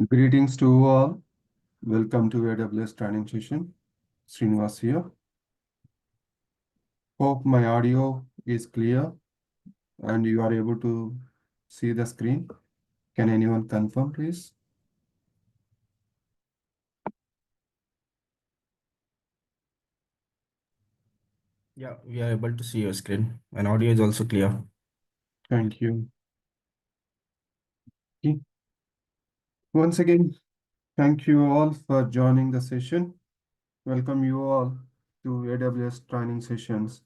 Greetings to all. Welcome to AWS training session. Srinivas here. Hope my audio is clear and you are able to see the screen. Can anyone confirm, please? Yeah, we are able to see your screen and audio is also clear. Thank you. Okay. Once again, thank you all for joining the session. Welcome you all to AWS training sessions.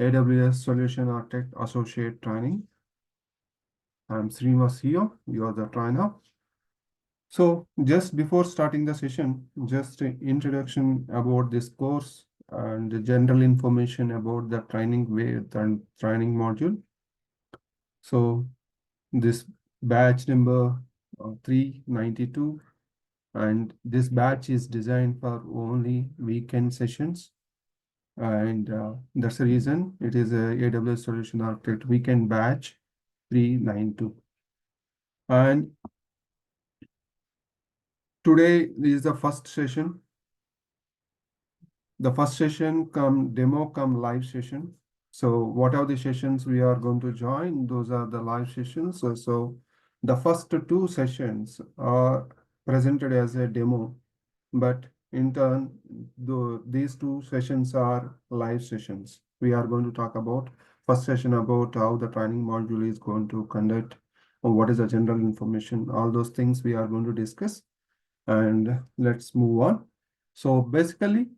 AWS Solution Architect Associate Training. I'm Srinivas here. You are the trainer. So just before starting the session, just an introduction about this course and the general information about the training and training module. So this batch number 392, and this batch is designed for only weekend sessions. And that's the reason it is a AWS Solution Architect weekend batch 392. And today is the first session. The first session come demo come live session. So what are the sessions we are going to join? Those are the live sessions. So the first two sessions are presented as a demo, but in turn, these two sessions are live sessions. We are going to talk about first session about how the training module is going to conduct, or what is the general information, all those things we are going to discuss. And let's move on. So basically,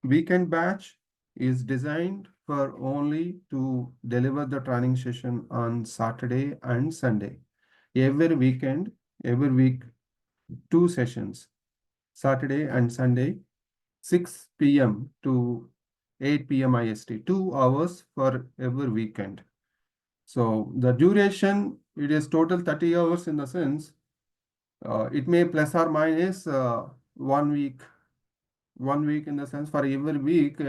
weekend batch is designed for only to deliver the training session on Saturday and Sunday. Every weekend, every week, two sessions, Saturday and Sunday, 6 p.m. to 8 p.m. IST, 2 hours for every weekend. So the duration, it is total 30 hours in the sense, it may plus or minus 1 week 1 week in the sense for every week,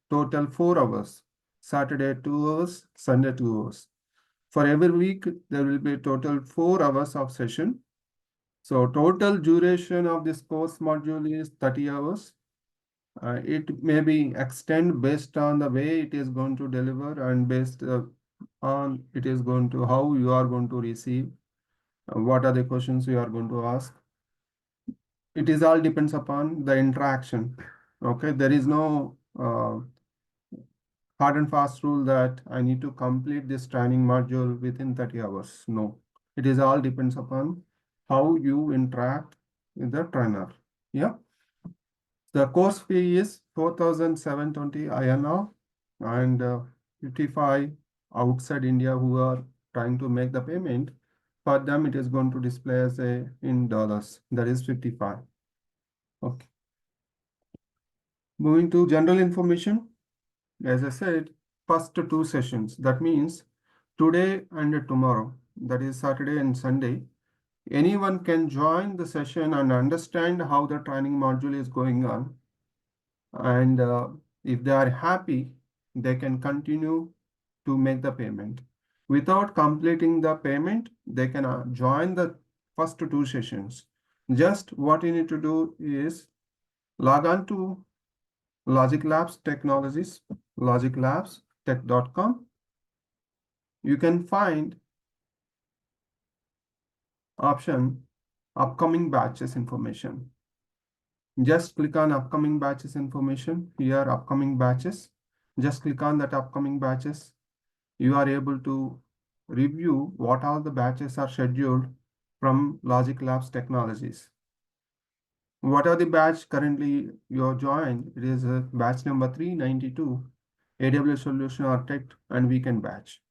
total 4 hours. Saturday 2 hours, Sunday 2 hours. For every week, there will be total 4 hours of session. So total duration of this course module is 30 hours. It may be extend based on the way it is going to deliver and based on it is going to how you are going to receive, what are the questions you are going to ask. It is all depends upon the interaction. Okay, there is no hard and fast rule that I need to complete this training module within 30 hours. No, it is all depends upon how you interact with the trainer. Yeah. The course fee is 4,720 INR and 55 outside India who are trying to make the payment. For them, it is going to display as a in dollars. That is 55. Okay. Moving to general information. As I said, first two sessions. That means today and tomorrow, that is Saturday and Sunday, anyone can join the session and understand how the training module is going on. And if they are happy, they can continue to make the payment. Without completing the payment, they can join the first two sessions. Just what you need to do is log on to Logic Labs Technologies, logiclabstech.com. You can find option upcoming batches information. Just click on upcoming batches information. Here, upcoming batches. Just click on that upcoming batches. You are able to review what all the batches are scheduled from Logic Labs Technologies. What are the batch currently you are joined? It is batch number 392, AWS Solution Architect and Weekend batch.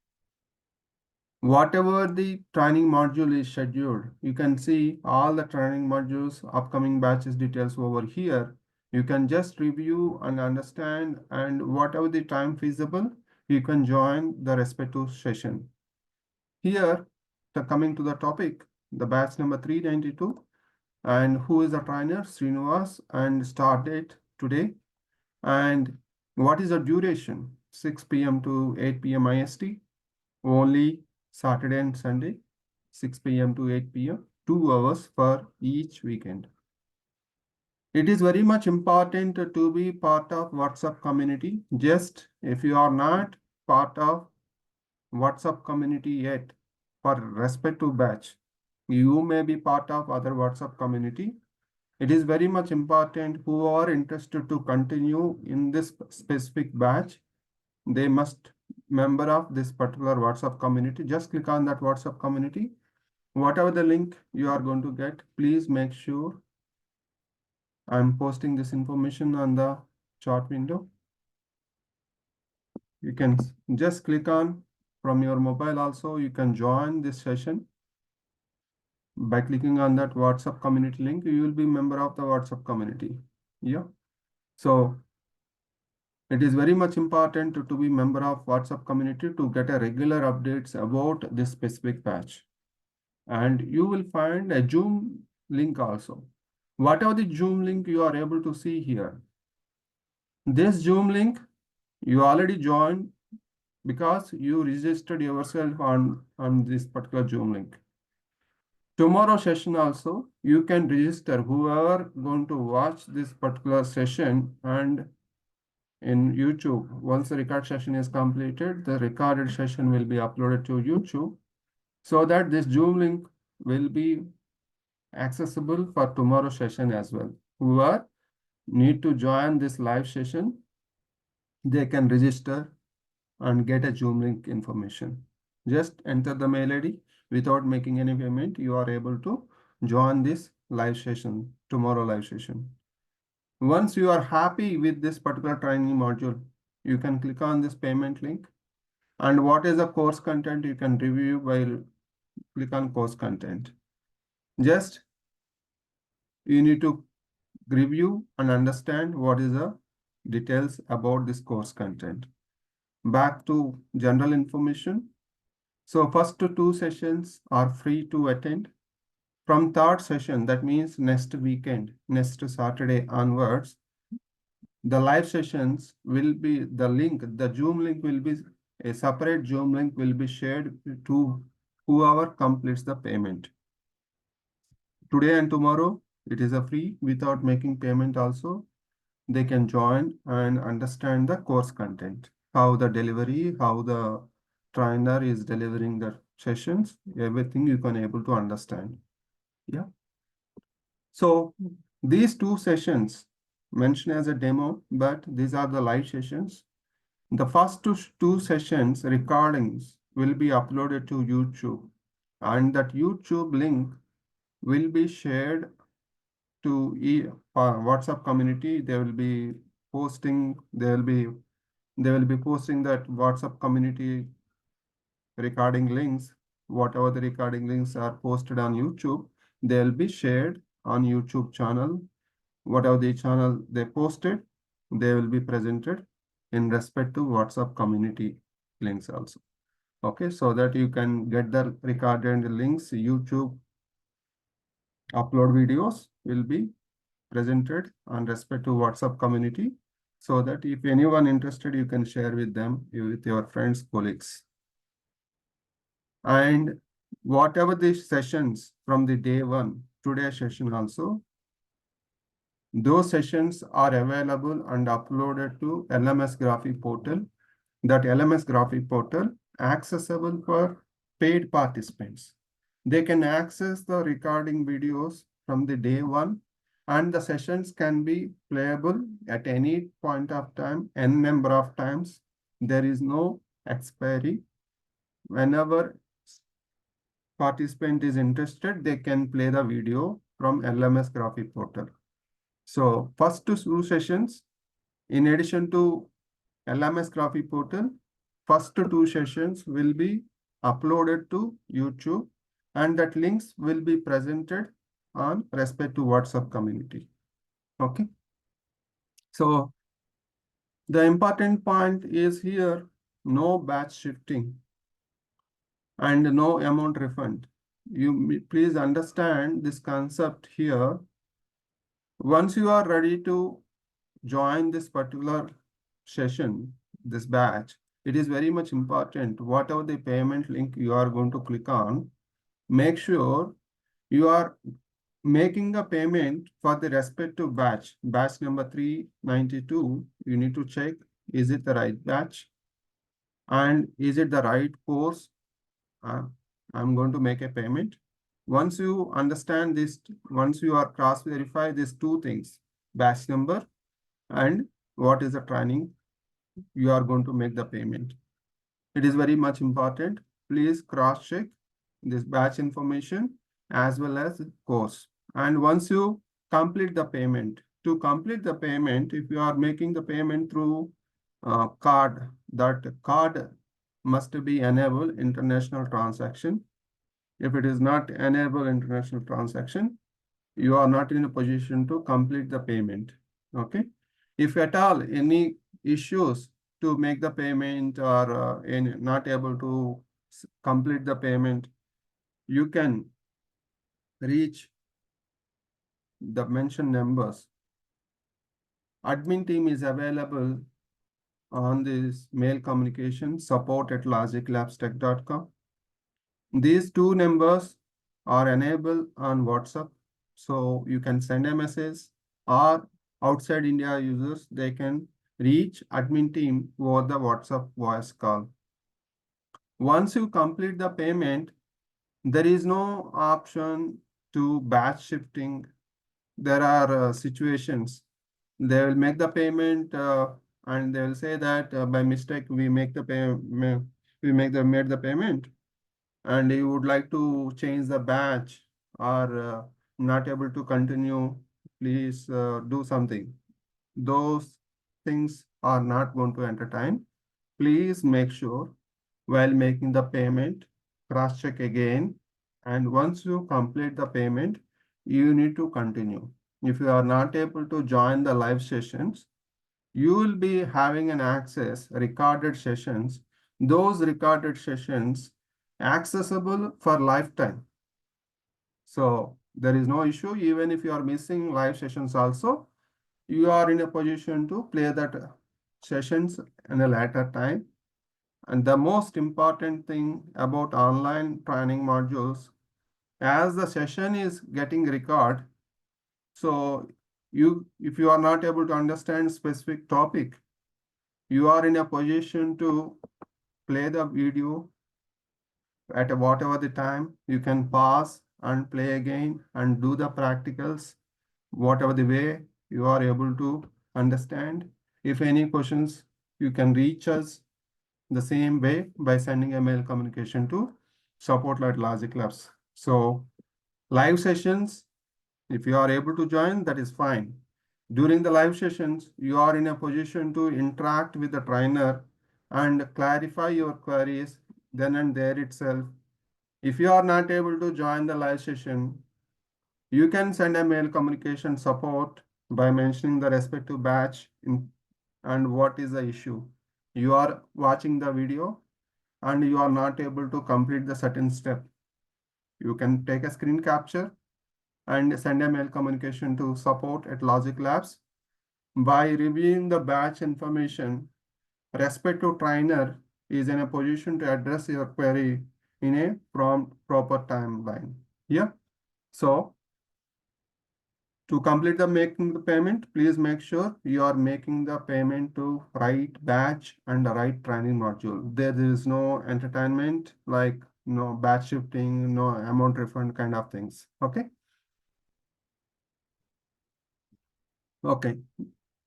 Whatever the training module is scheduled, you can see all the training modules, upcoming batches details over here. You can just review and understand, and whatever the time feasible, you can join the respective session. Here, coming to the topic, the batch number 392, and who is the trainer? Srinivas, and start date today. And what is the duration? 6 p.m. to 8 p.m. IST. Only Saturday and Sunday, 6 p.m. to 8 p.m., 2 hours for each weekend. It is very much important to be part of WhatsApp community. Just if you are not part of WhatsApp community yet for respective batch, you may be part of other WhatsApp community. It is very much important who are interested to continue in this specific batch. They must member of this particular WhatsApp community. Just click on that WhatsApp community. Whatever the link you are going to get, please make sure I'm posting this information on the chat window. You can just click on from your mobile also, you can join this session. By clicking on that WhatsApp community link, you will be member of the WhatsApp community. Yeah. So it is very much important to be member of WhatsApp community to get a regular updates about this specific patch. And you will find a Zoom link also. Whatever the Zoom link you are able to see here, this Zoom link you already joined because you registered yourself on this particular Zoom link. Tomorrow session also, you can register whoever going to watch this particular session, and in YouTube, once the record session is completed, the recorded session will be uploaded to YouTube so that this Zoom link will be accessible for tomorrow session as well. Whoever need to join this live session, they can register and get a Zoom link information. Just enter the mail ID without making any payment. You are able to join this live session, tomorrow live session. Once you are happy with this particular training module, you can click on this payment link. And what is the course content, you can review by click on course content. Just you need to review and understand what is the details about this course content. Back to general information. So first two sessions are free to attend. From third session, that means next weekend, next Saturday onwards, the live sessions will be the link, the Zoom link will be a separate Zoom link will be shared to whoever completes the payment. Today and tomorrow, it is a free without making payment also. They can join and understand the course content, how the delivery, how the trainer is delivering the sessions, everything you can able to understand. Yeah. So these two sessions mentioned as a demo, but these are the live sessions. The first two sessions recordings will be uploaded to YouTube, and that YouTube link will be shared to WhatsApp community. They will be posting, they will be posting that WhatsApp community recording links. Whatever the recording links are posted on YouTube, they'll be shared on YouTube channel. Whatever the channel they posted, they will be presented in respect to WhatsApp community links also. Okay, so that you can get the recorded links. YouTube upload videos will be presented on respect to WhatsApp community, so that if anyone interested, you can share with them, with your friends, colleagues. And whatever the sessions from the day one, today's session also, those sessions are available and uploaded to LMS Graphic portal. That LMS Graphic portal accessible for paid participants. They can access the recording videos from the day one, and the sessions can be playable at any point of time, n number of times. There is no expiry. Whenever participant is interested, they can play the video from LMS Graphic portal. So first two sessions, in addition to LMS Graphic portal, first two sessions will be uploaded to YouTube, and that links will be presented on respect to WhatsApp community. Okay. So the important point is here, no batch shifting and no amount refund. You please understand this concept here. Once you are ready to join this particular session, this batch, it is very much important, whatever the payment link you are going to click on, make sure You are making a payment for the respective batch number 392. You need to check, is it the right batch and is it the right course? uh, I'm going to make a payment. Once you understand this, once you are cross verify these two things, batch number and what is the training, you are going to make the payment. It is very much important. Please cross check this batch information as well as course. And once you complete the payment, to complete the payment, if you are making the payment through card, that card must be enable international transaction. If it is not enable international transaction, you are not in a position to complete the payment. Okay. If at all any issues to make the payment or not able to complete the payment, you can reach the mentioned numbers. Admin team is available on this mail communication support@logiclabstech.com. These two numbers are enabled on WhatsApp, so you can send a message, or outside India users, they can reach admin team over the WhatsApp voice call. Once you complete the payment, there is no option to batch shifting. There are situations they will make the payment and they will say that by mistake we make the payment, we made the payment, and you would like to change the batch or not able to continue, please do something. Those things are not going to entertain. Please make sure while making the payment, cross check again. And once you complete the payment, you need to continue. If you are not able to join the live sessions, you will be having an access recorded sessions. Those recorded sessions accessible for lifetime. So there is no issue. Even if you are missing live sessions also, you are in a position to play that sessions in a later time. And the most important thing about online training modules, as the session is getting recorded, so if you are not able to understand specific topic, you are in a position to play the video at whatever the time. You can pause and play again and do the practicals, whatever the way you are able to understand. If any questions, you can reach us the same way by sending a mail communication to support@Logic Labs. So live sessions, if you are able to join, that is fine. During the live sessions, you are in a position to interact with the trainer and clarify your queries then and there itself. If you are not able to join the live session, you can send a mail communication support by mentioning the respective batch and what is the issue. You are watching the video and you are not able to complete the certain step. You can take a screen capture and send a mail communication to support@Logic Labs. By reviewing the batch information, respective trainer is in a position to address your query in a proper timeline. Yeah. So to complete the making the payment, please make sure you are making the payment to right batch and the right training module. There is no entertainment like no batch shifting, no amount refund kind of things. Okay. Okay.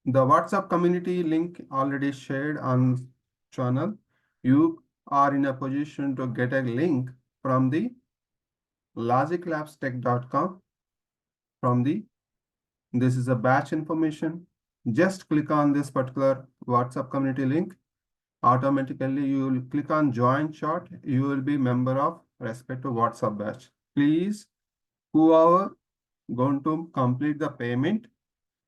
The WhatsApp community link already shared on channel. You are in a position to get a link from the logiclabstech.com from the this is a batch information. Just click on this particular WhatsApp community link. Automatically, you will click on join chat. You will be member of respective WhatsApp batch. Please, whoever going to complete the payment,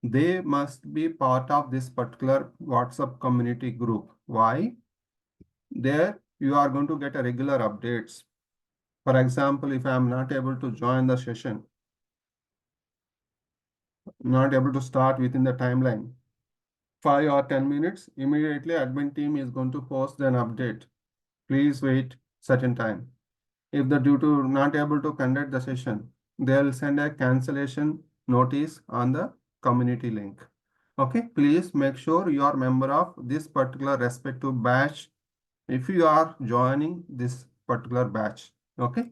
they must be part of this particular WhatsApp community group. Why? There you are going to get a regular updates. For example, if I am not able to join the session, not able to start within the timeline, 5 or 10 minutes, immediately admin team is going to post an update. Please wait certain time. If the due to not able to conduct the session, they'll send a cancellation notice on the community link. Okay, please make sure you are member of this particular respective batch if you are joining this particular batch. Okay.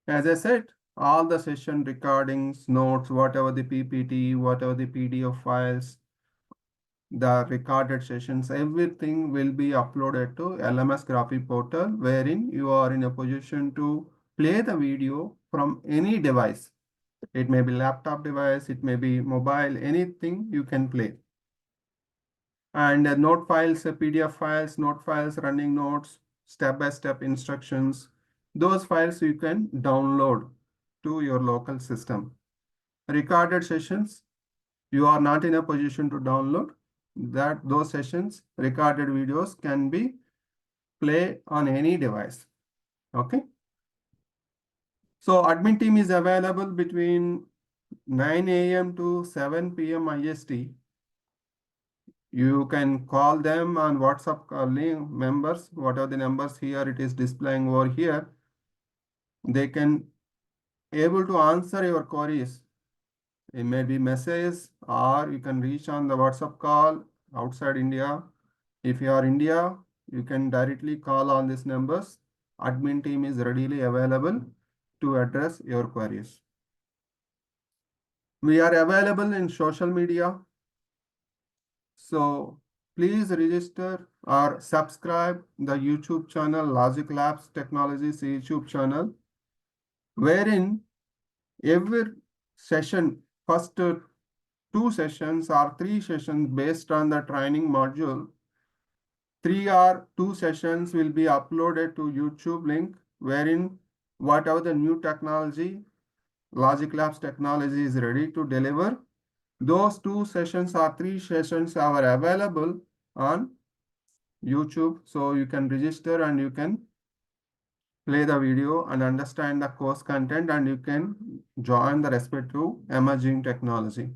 As I said, all the session recordings, notes, whatever the PPT, whatever the PDF files, the recorded sessions, everything will be uploaded to LMS Graphic Portal, wherein you are in a position to play the video from any device. It may be laptop device, it may be mobile, anything you can play. And note files, PDF files, note files, running notes, step-by-step instructions, those files you can download to your local system. Recorded sessions, you are not in a position to download that. Those sessions, recorded videos can be play on any device. Okay. So admin team is available between 9 a.m. to 7 p.m. IST. You can call them on WhatsApp calling members, whatever the numbers here it is displaying over here. They can able to answer your queries. It may be message or you can reach on the WhatsApp call outside India. If you are India, you can directly call on these numbers. Admin team is readily available to address your queries. We are available in social media. So please register or subscribe the YouTube channel, Logic Labs Technologies YouTube channel, wherein every session, first two sessions or three sessions based on the training module, 3 or 2 sessions will be uploaded to YouTube link, wherein whatever the new technology, Logic Labs technology is ready to deliver, those 2 sessions or 3 sessions are available on YouTube. So you can register and you can play the video and understand the course content, and you can join the respective emerging technology.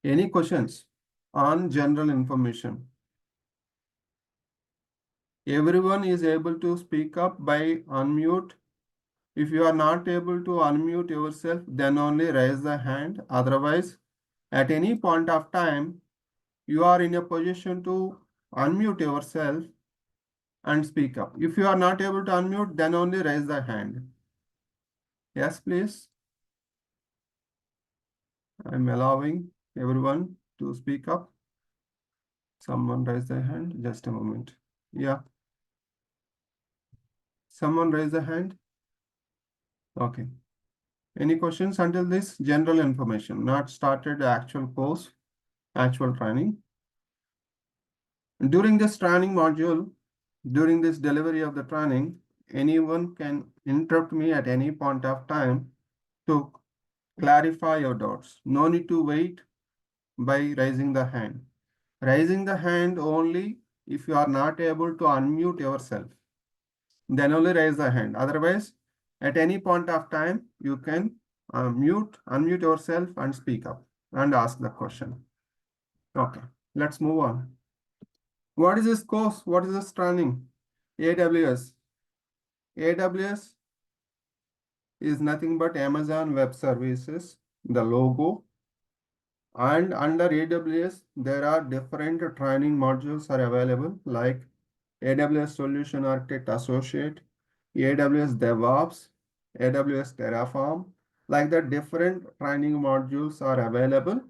Any questions on general information? Everyone is able to speak up by unmute. If you are not able to unmute yourself, then only raise the hand. Otherwise, at any point of time, you are in a position to unmute yourself and speak up. If you are not able to unmute, then only raise the hand. Yes, please. I'm allowing everyone to speak up. Someone raise their hand. Just a moment. Yeah. Someone raise the hand. Okay. Any questions until this? General information, not started the actual course, actual training. During this training module, during this delivery of the training, anyone can interrupt me at any point of time to clarify your doubts. No need to wait by raising the hand. Raising the hand only if you are not able to unmute yourself. Then only raise the hand. Otherwise, at any point of time, you can unmute yourself and speak up and ask the question. Okay, let's move on. What is this course? What is this training? AWS. AWS is nothing but Amazon Web Services, the logo. And under AWS, there are different training modules are available like AWS Solution Architect Associate, AWS DevOps, AWS Terraform, like the different training modules are available.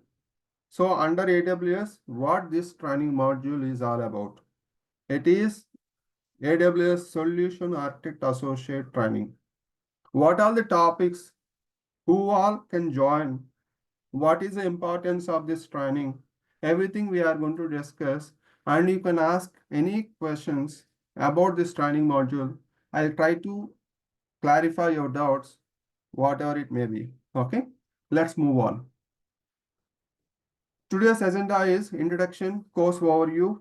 So under AWS, what this training module is all about? It is AWS Solution Architect Associate training. What are the topics? Who all can join? What is the importance of this training? Everything we are going to discuss, and you can ask any questions about this training module. I'll try to clarify your doubts, whatever it may be. Okay, let's move on. Today's agenda is introduction, course overview,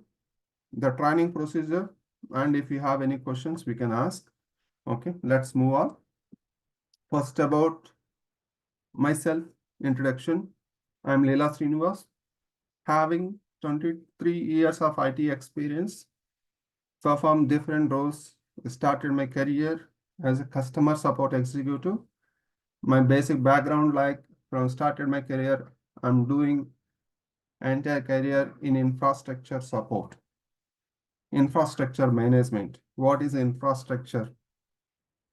the training procedure, and if you have any questions, we can ask. Okay, let's move on. First, about myself, introduction. I'm Leela Srinivas, having 23 years of IT experience, performed different roles started my career as a customer support executive. My basic background, like from started my career, I'm doing entire career in infrastructure support, infrastructure management. What is infrastructure?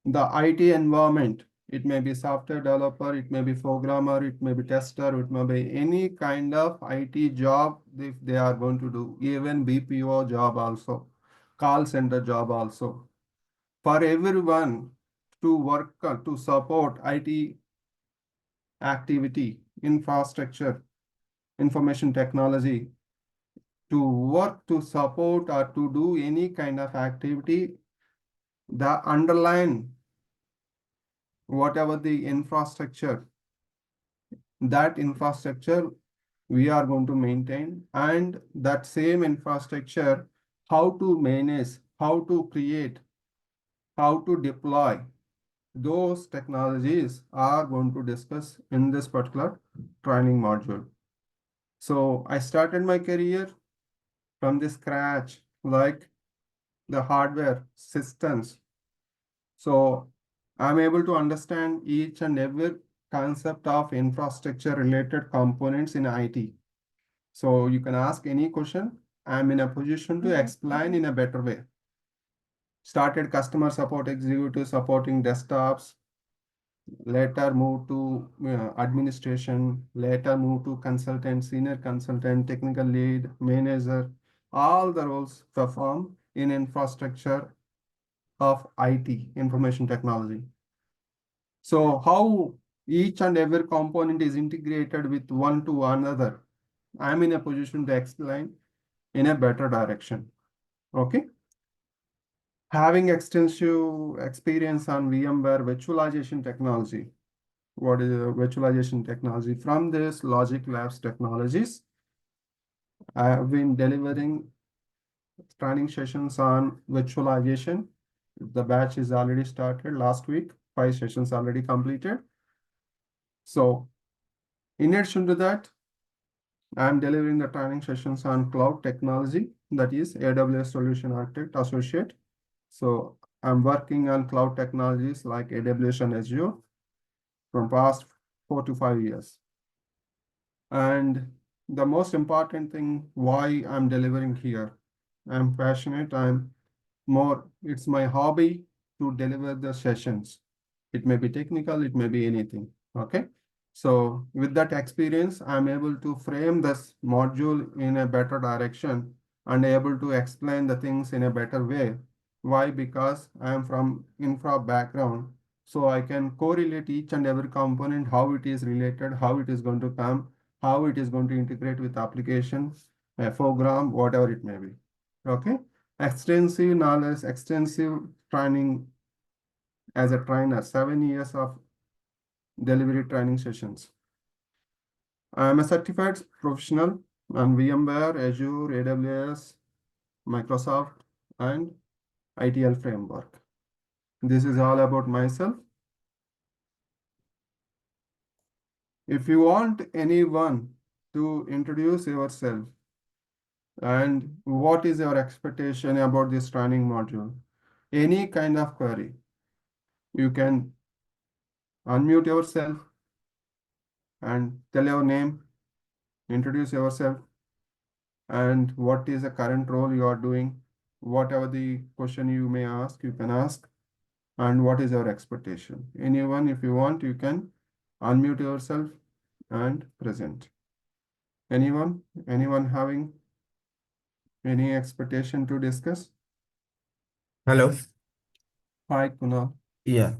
The IT environment. It may be software developer, it may be programmer, it may be tester, it may be any kind of IT job if they are going to do, even BPO job also, call center job also. For everyone to work to support IT activity, infrastructure, information technology, to work to support or to do any kind of activity, the underlying whatever the infrastructure, that infrastructure we are going to maintain, and that same infrastructure, how to manage, how to create, how to deploy, those technologies are going to discuss in this particular training module. So I started my career from the scratch, like the hardware systems. So I'm able to understand each and every concept of infrastructure related components in IT. So you can ask any question. I'm in a position to explain in a better way. Started customer support executive supporting desktops, later moved to administration, later moved to consultant, senior consultant, technical lead, manager, all the roles performed in infrastructure of IT, information technology. So how each and every component is integrated with one to another, I'm in a position to explain in a better direction. Okay. Having extensive experience on VMware virtualization technology. What is virtualization technology? From this Logic Labs technologies, I have been delivering training sessions on virtualization. The batch is already started last week. 5 sessions already completed. So in addition to that, I'm delivering the training sessions on cloud technology, that is AWS Solution Architect Associate. So I'm working on cloud technologies like AWS and Azure from past 4 to 5 years. And the most important thing, why I'm delivering here, I'm passionate, it's my hobby to deliver the sessions. It may be technical, it may be anything. Okay. So with that experience, I'm able to frame this module in a better direction and able to explain the things in a better way. Why? Because I am from infra background. So I can correlate each and every component, how it is related, how it is going to come, how it is going to integrate with applications, a program, whatever it may be. Okay. Extensive knowledge, extensive training as a trainer, 7 years of delivery training sessions. I am a certified professional on VMware, Azure, AWS, Microsoft, and ITL framework. This is all about myself. If you want anyone to introduce yourself and what is your expectation about this training module, any kind of query, you can unmute yourself and tell your name, introduce yourself, and what is the current role you are doing. Whatever the question you may ask, you can ask, and what is your expectation. Anyone, if you want, you can unmute yourself and present. Anyone having any expectation to discuss? Hello. Hi, Kunal. Yeah.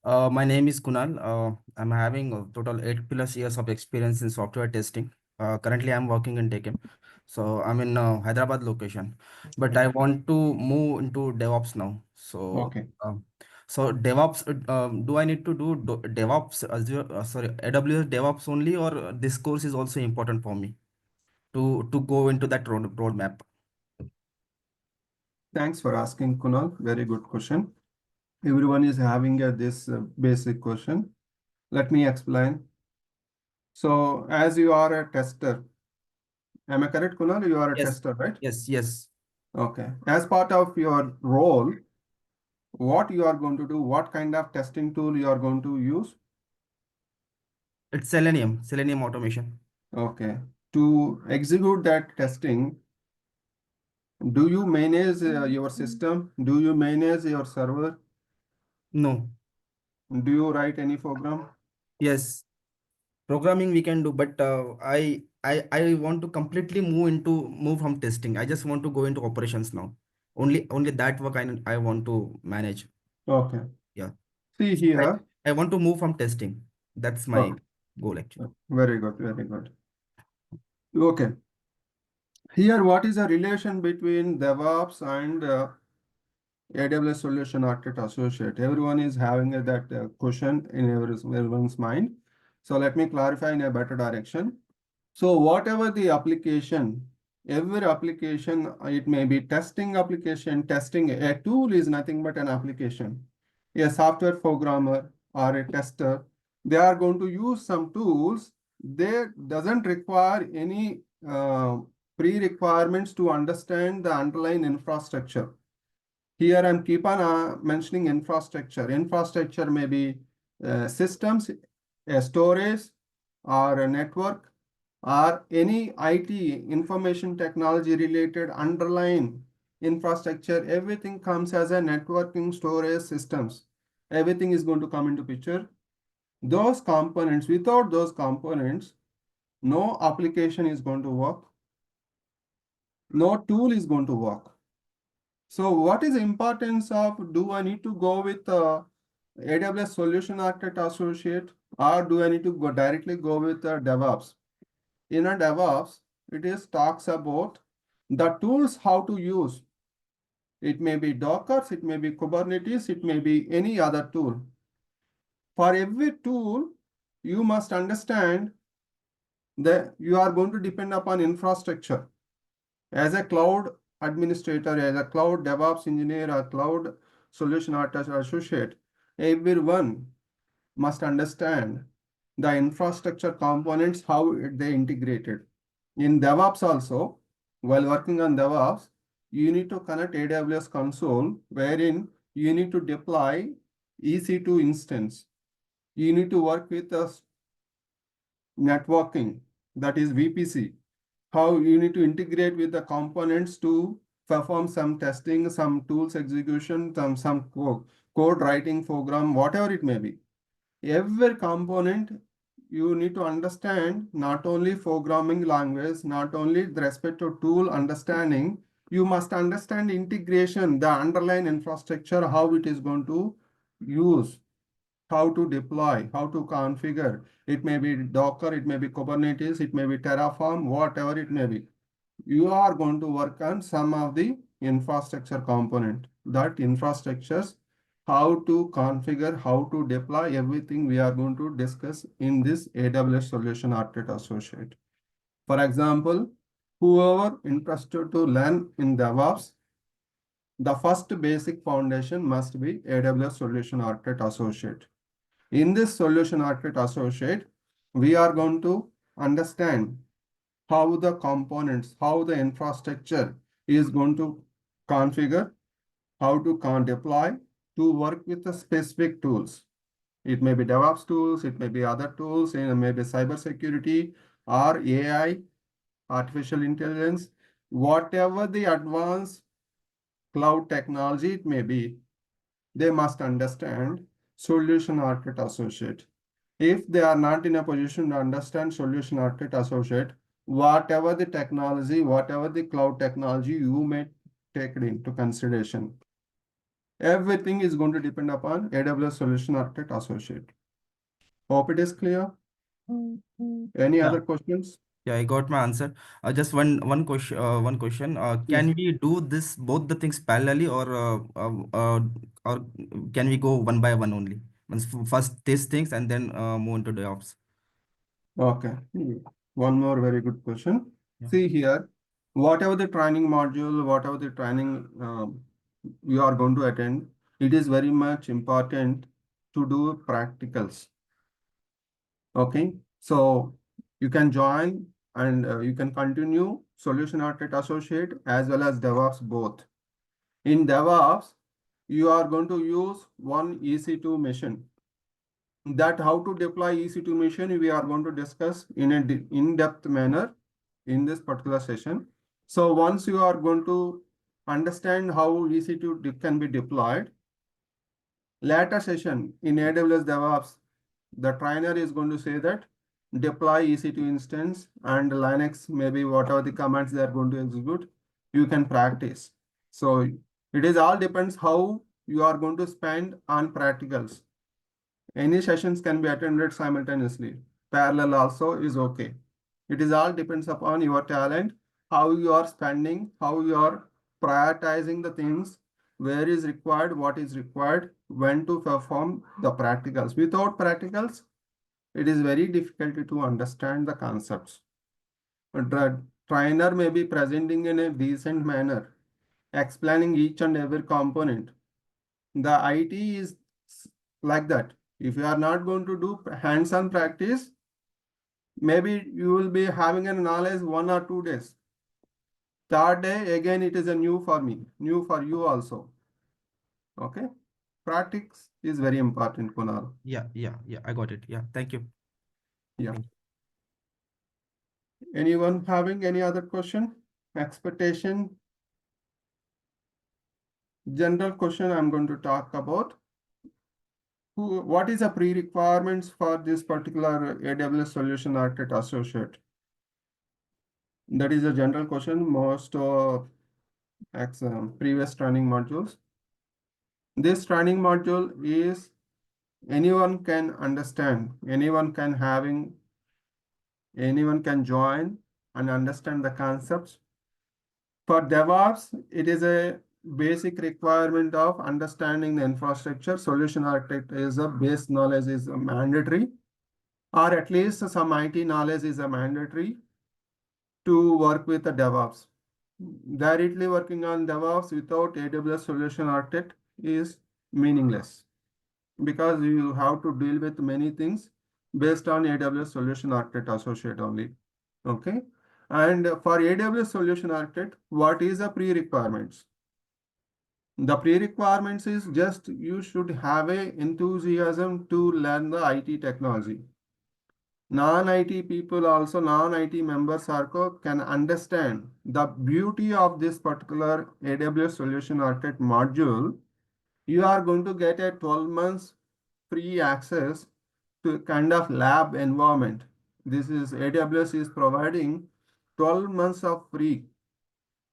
My name is Kunal. I'm having a total 8+ years of experience in software testing. Currently, I'm working in TechM. So I'm in Hyderabad location, but I want to move into DevOps now. Okay. So DevOps, do I need to do DevOps, Azure, sorry, AWS DevOps only, or this course is also important for me to go into that roadmap? Thanks for asking, Kunal. Very good question. Everyone is having this basic question. Let me explain. So, as you are a tester, am I correct, Kunal? You are a Yes, tester, right? yes, yes. Okay. As part of your role, what you are going to do, what kind of testing tool you are going to use. It's Selenium automation. Okay. To execute that testing, do you manage your system? Do you manage your server? No. Do you write any program? Yes. Programming we can do, but I want to completely move from testing. I just want to go into operations now. Only that work I want to manage. Okay. Yeah. See I, here. I want to move from testing. That's my Okay. goal actually. Very good. Very good. Okay. Here, what is the relation between DevOps and AWS Solution Architect Associate? Everyone is having that question in everyone's mind. So let me clarify in a better direction. So whatever the application, every application, it may be testing application, testing a tool is nothing but an application. A software programmer or a tester, they are going to use some tools. They doesn't require any pre-requirements to understand the underlying infrastructure. Here I'm keep on mentioning infrastructure. Infrastructure may be systems, a storage, or a network, or any IT information technology related underlying infrastructure. Everything comes as a networking storage systems. Everything is going to come into picture. Those components, without those components, no application is going to work. No tool is going to work. So what is the importance of, do I need to go with AWS Solution Architect Associate, or do I need to go directly go with DevOps? In a DevOps, it is talks about the tools how to use. It may be Docker, it may be Kubernetes, it may be any other tool. For every tool, you must understand that you are going to depend upon infrastructure. As a cloud administrator, as a cloud DevOps engineer, or cloud solution architect associate, everyone must understand the infrastructure components, how they integrated. In DevOps also, while working on DevOps, you need to connect AWS console, wherein you need to deploy EC2 instance. You need to work with the networking, that is VPC, how you need to integrate with the components to perform some testing, some tools execution, some code writing program, whatever it may be. Every component you need to understand, not only programming language, not only the respect to tool understanding, you must understand integration, the underlying infrastructure, how it is going to use, how to deploy, how to configure. It may be Docker, it may be Kubernetes, it may be Terraform, whatever it may be. You are going to work on some of the infrastructure component. That infrastructures, how to configure, how to deploy, everything we are going to discuss in this AWS Solution Architect Associate. For example, whoever interested to learn in DevOps, the first basic foundation must be AWS Solution Architect Associate. In this Solution Architect Associate, we are going to understand how the components, how the infrastructure is going to configure, how to deploy to work with the specific tools. It may be DevOps tools, it may be other tools, it may be cybersecurity or AI, artificial intelligence, whatever the advanced cloud technology it may be, they must understand Solution Architect Associate. If they are not in a position to understand Solution Architect Associate, whatever the technology, whatever the cloud technology you may take it into consideration, everything is going to depend upon AWS Solution Architect Associate. Hope it is clear. Any Yeah. other questions? Yeah, I got my answer. Just one question. One question. Yes. Can we do this both the things parallelly, or can we go one by one only? Means first these things and then move into DevOps. Okay. One more very good question. Yeah. See here, whatever the training module, whatever the training you are going to attend, it is very much important to do practicals. Okay. So you can join and you can continue Solution Architect Associate as well as DevOps both. In DevOps, you are going to use one EC2 machine. That how to deploy EC2 machine, we are going to discuss in a in-depth manner in this particular session. So once you are going to understand how EC2 can be deployed, later session in AWS DevOps, the trainer is going to say that deploy EC2 instance and Linux, maybe whatever the commands they are going to execute, you can practice. So it is all depends how you are going to spend on practicals. Any sessions can be attended simultaneously. Parallel also is okay. It is all depends upon your talent, how you are spending, how you are prioritizing the things, where is required, what is required, when to perform the practicals. Without practicals, it is very difficult to understand the concepts. The trainer may be presenting in a decent manner, explaining each and every component. The IT is like that. If you are not going to do hands-on practice, maybe you will be having a knowledge 1 or 2 days. Third day, again, it is a new for me, new for you also. Okay. Practice is very important, Kunal. Yeah, I got it. Yeah, thank you. Yeah. Thank Anyone having any other question? Expectation? General question I'm going to talk about. What is the pre-requirements for this particular AWS Solution Architect Associate? That is a general question, most previous training modules. This training module is anyone can understand, anyone can join and understand the concepts. For DevOps, it is a basic requirement of understanding the infrastructure. Solution architect is a base knowledge is a mandatory, or at least some IT knowledge is a mandatory to work with the DevOps. Directly working on DevOps without AWS Solution Architect is meaningless because you have to deal with many things based on AWS Solution Architect Associate only. Okay. And for AWS Solution Architect, what is the pre-requirements? The pre-requirements is just you should have a enthusiasm to learn the IT technology. Non-IT people also, non-IT members also can understand the beauty of this particular AWS Solution Architect module. You are going to get a 12 months free access to kind of lab environment. This is AWS is providing 12 months of free.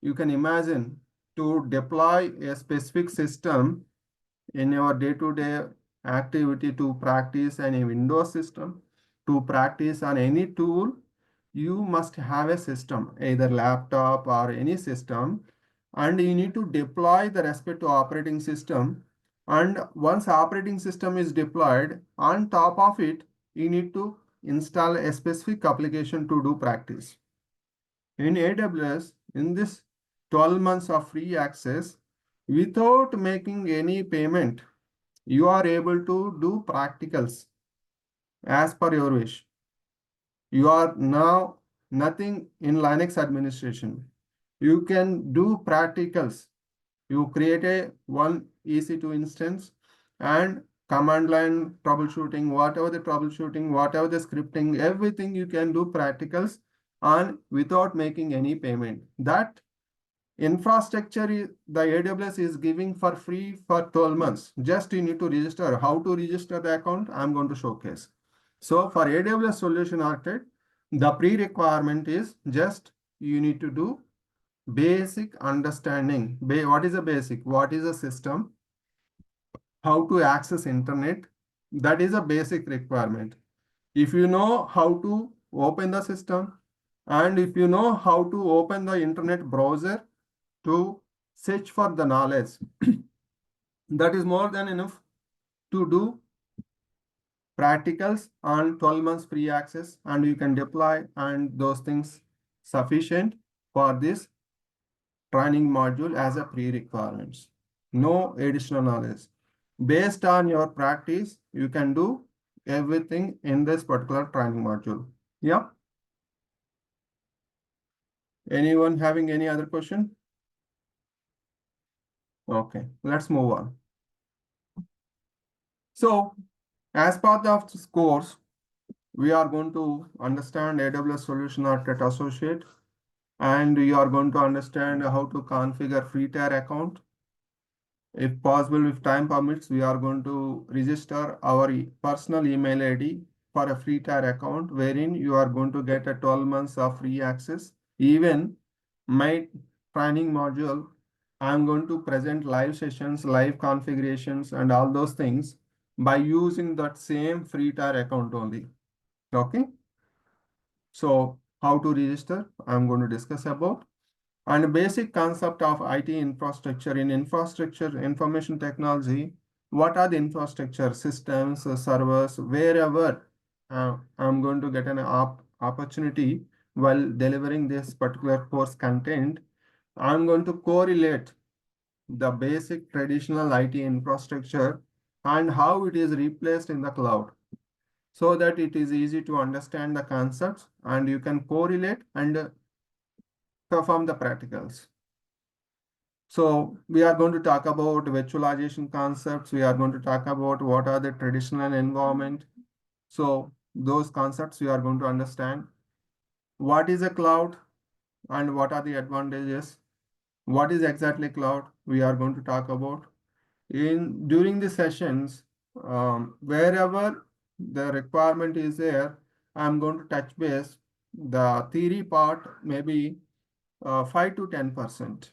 You can imagine to deploy a specific system in your day-to-day activity to practice any Windows system, to practice on any tool, you must have a system, either laptop or any system, and you need to deploy the respective operating system. And once operating system is deployed, on top of it, you need to install a specific application to do practice. In AWS, in this 12 months of free access, without making any payment, you are able to do practicals as per your wish. You are now nothing in Linux administration. You can do practicals. You create a one EC2 instance and command line troubleshooting, whatever the scripting, everything you can do practicals on without making any payment. That infrastructure the AWS is giving for free for 12 months. Just you need to register. How to register the account? I'm going to showcase. So for AWS Solution Architect, the pre-requirement is just you need to do basic understanding. What is a basic? What is a system? How to access internet? That is a basic requirement. If you know how to open the system and if you know how to open the internet browser to search for the knowledge, that is more than enough to do practicals on 12 months free access and you can deploy and those things sufficient for this training module as a pre-requirements. No additional knowledge. Based on your practice, you can do everything in this particular training module. Yeah. Anyone having any other question? Okay, let's move on. So, as part of this course, we are going to understand AWS Solution Architect Associate, and you are going to understand how to configure free tier account. If possible, if time permits, we are going to register our personal email ID for a free tier account, wherein you are going to get a 12 months of free access. Even my training module, I'm going to present live sessions, live configurations, and all those things by using that same free tier account only. Okay. So how to register, I'm going to discuss about. And basic concept of IT infrastructure. In infrastructure, information technology, what are the infrastructure systems, servers, wherever I'm going to get an opportunity while delivering this particular course content, I'm going to correlate the basic traditional IT infrastructure and how it is replaced in the cloud, so that it is easy to understand the concepts and you can correlate and perform the practicals. So we are going to talk about virtualization concepts. We are going to talk about what are the traditional environment. So those concepts we are going to understand. What is a cloud and what are the advantages? What is exactly cloud? We are going to talk about. In during the sessions, wherever the requirement is there, I'm going to touch base. The theory part maybe 5 to 10%.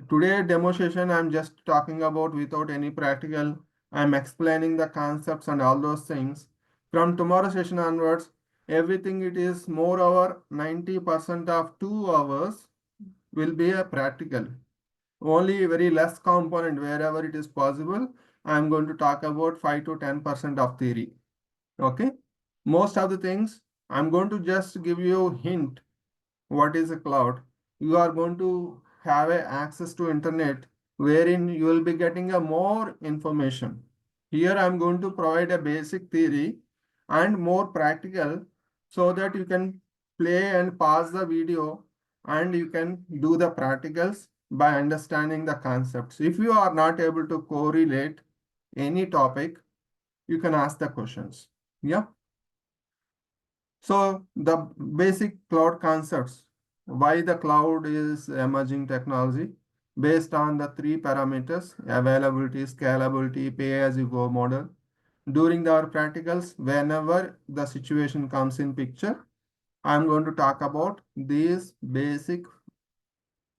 Today demo session I'm just talking about without any practical. I'm explaining the concepts and all those things. From tomorrow session onwards, everything it is more over 90% of 2 hours will be a practical. Only very less component wherever it is possible. I'm going to talk about 5 to 10% of theory. Okay. Most of the things I'm going to just give you hint what is a cloud. You are going to have a access to internet wherein you will be getting a more information. Here I am going to provide a basic theory and more practical, so that you can play and pause the video and you can do the practicals by understanding the concepts. If you are not able to correlate any topic, you can ask the questions. Yeah. So the basic cloud concepts, why the cloud is emerging technology based on the three parameters: availability, scalability, pay-as-you-go model. During our practicals, whenever the situation comes in picture, I'm going to talk about these basic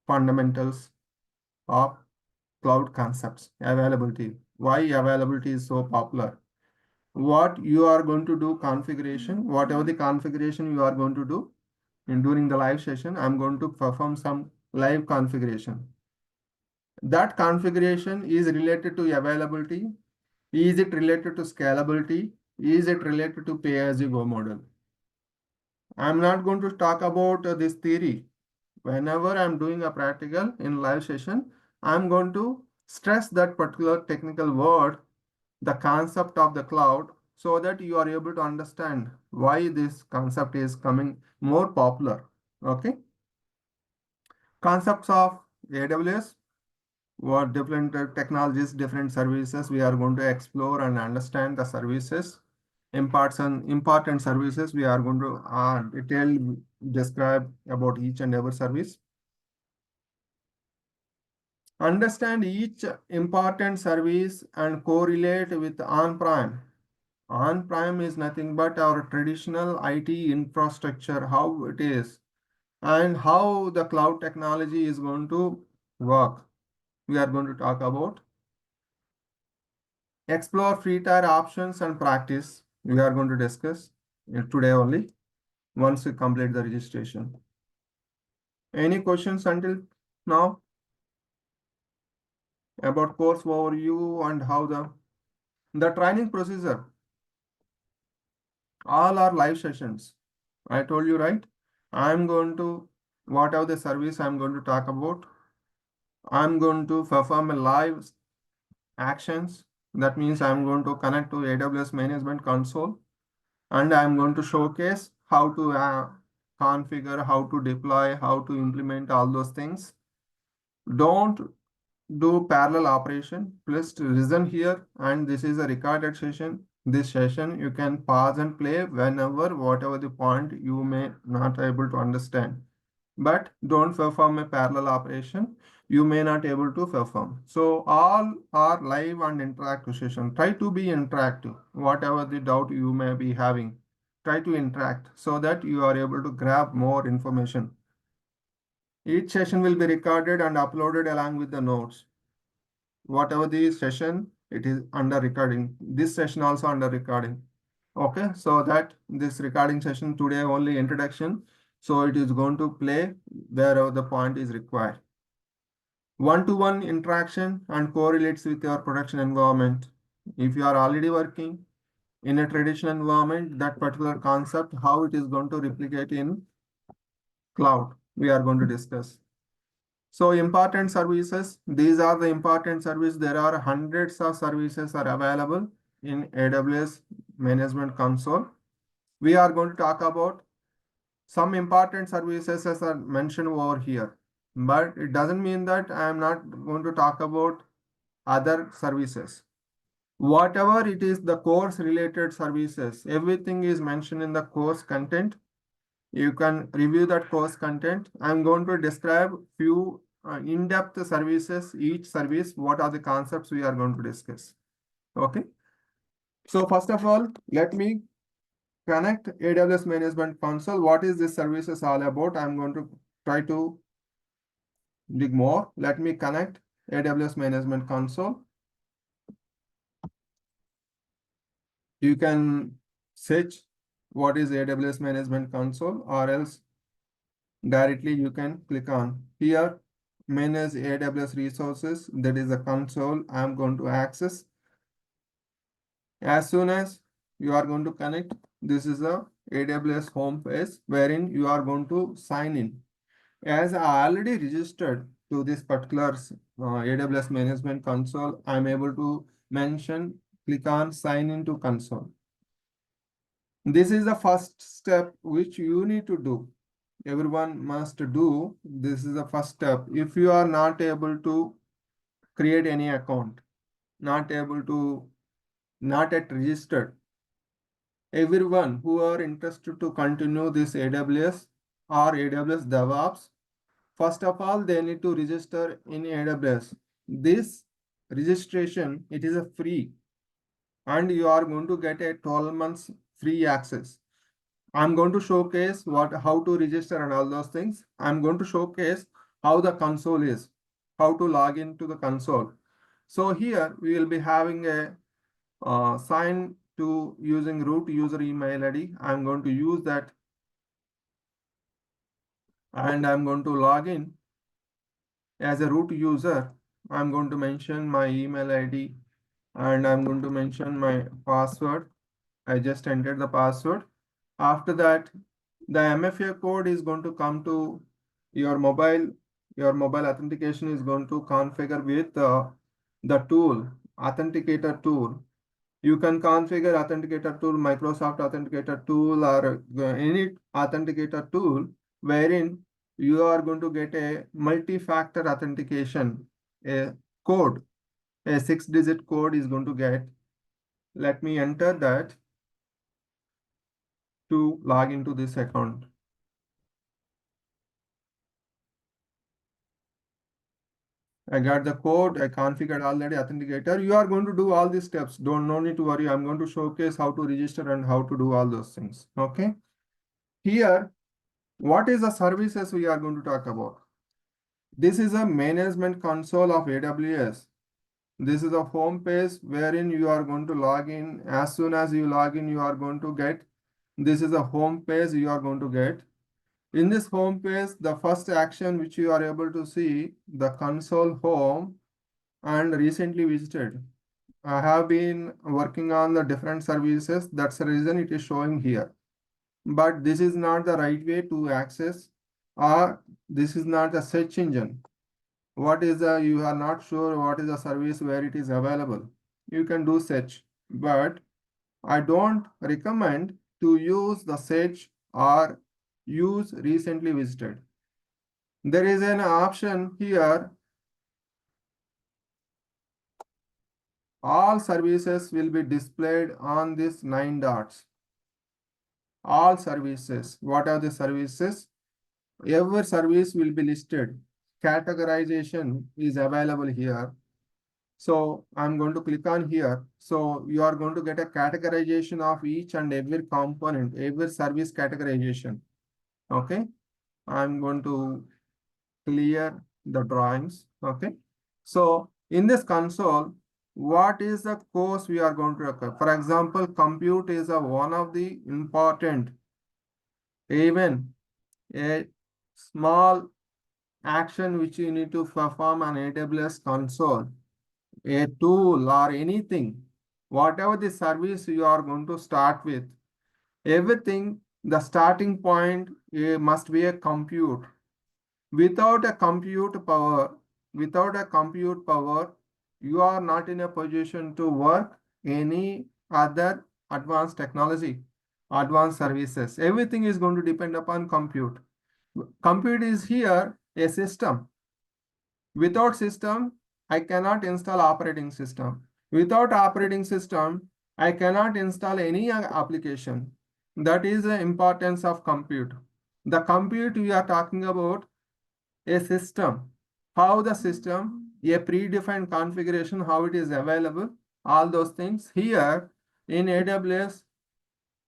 fundamentals of cloud concepts. Availability. Why availability is so popular? What you are going to do configuration, whatever the configuration you are going to do, and during the live session, I'm going to perform some live configuration. That configuration is related to availability. Is it related to scalability? Is it related to pay-as-you-go model? I'm not going to talk about this theory. Whenever I'm doing a practical in live session, I'm going to stress that particular technical word, the concept of the cloud, so that you are able to understand why this concept is coming more popular. Okay. Concepts of AWS, what different technologies, different services, we are going to explore and understand the services, important services. We are going to detail describe about each and every service. Understand each important service and correlate with on-prem. On-prem is nothing but our traditional IT infrastructure, how it is, and how the cloud technology is going to work. We are going to talk about. Explore free tier options and practice. We are going to discuss today only, once we complete the registration. Any questions until now about course overview and how the training procedure? All are live sessions. I told you, right? I'm going to, whatever the service I'm going to talk about, I'm going to perform a live actions. That means I'm going to connect to AWS Management Console, and I'm going to showcase how to configure, how to deploy, how to implement all those things. Don't do parallel operation. Please listen here, and this is a recorded session. This session you can pause and play whenever, whatever the point you may not able to understand. But don't perform a parallel operation. You may not able to perform. So all are live and interactive session. Try to be interactive. Whatever the doubt you may be having, try to interact so that you are able to grab more information. Each session will be recorded and uploaded along with the notes. Whatever the session, it is under recording. This session also under recording. Okay, so that this recording session today only introduction. So it is going to play wherever the point is required. One-to-one interaction and correlates with your production environment. If you are already working in a traditional environment, that particular concept, how it is going to replicate in cloud, we are going to discuss. So important services, these are the important services. There are hundreds of services are available in AWS Management Console. We are going to talk about some important services as are mentioned over here. But it doesn't mean that I am not going to talk about other services. Whatever it is, the course related services, everything is mentioned in the course content. You can review that course content. I'm going to describe few in-depth services, each service, what are the concepts we are going to discuss. Okay. So first of all, let me connect AWS Management Console. What is this services all about? I'm going to try to dig more. Let me connect AWS Management Console. You can search what is AWS Management Console, or else directly you can click on here, manage AWS resources. That is the console I'm going to access. As soon as you are going to connect, this is a AWS home page wherein you are going to sign in. As I already registered to this particular AWS Management Console, I'm able to mention, click on sign into console. This is the first step which you need to do. Everyone must do. This is the first step. If you are not able to create any account, not able to, not yet registered, everyone who are interested to continue this AWS or AWS DevOps, first of all, they need to register in AWS. This registration, it is a free, and you are going to get a 12 months free access. I'm going to showcase how to register and all those things. I'm going to showcase how the console is, how to log into the console. So here we will be having a sign to using root user email ID. I'm going to use that, and I'm going to log in as a root user. I'm going to mention my email ID, and I'm going to mention my password. I just entered the password. After that, the MFA code is going to come to your mobile. Your mobile authentication is going to configure with the tool, authenticator tool. You can configure authenticator tool, Microsoft authenticator tool, or any authenticator tool wherein you are going to get a multi-factor authentication, a code, a 6-digit code is going to get. Let me enter that to log into this account. I got the code, I configured already authenticator. You are going to do all these steps. No need to worry. I'm going to showcase how to register and how to do all those things. Okay. Here, what is the services we are going to talk about? This is a management console of AWS. This is a home page wherein you are going to log in. As soon as you log in, you are going to get, this is a home page you are going to get. In this home page, the first action which you are able to see, the console home and recently visited. I have been working on the different services. That's the reason it is showing here. But this is not the right way to access, or this is not the search engine. What is the, you are not sure what is the service where it is available. You can do search, but I don't recommend to use the search or use recently visited. There is an option here all services will be displayed on these 9 dots. All services. What are the services? Every service will be listed. Categorization is available here. So I'm going to click on here. So you are going to get a categorization of each and every component, every service categorization. Okay. I'm going to clear the drawings. Okay. So in this console, what is the course we are going to occur? For example, compute is one of the important, even a small action which you need to perform on AWS console, a tool or anything, whatever the service you are going to start with, everything, the starting point must be a compute. Without a compute power, without a compute power, you are not in a position to work any other advanced technology, advanced services. Everything is going to depend upon compute. Compute is here a system. Without system, I cannot install operating system. Without operating system, I cannot install any application. That is the importance of compute. The compute we are talking about a system. How the system, a predefined configuration, how it is available, all those things. Here in AWS,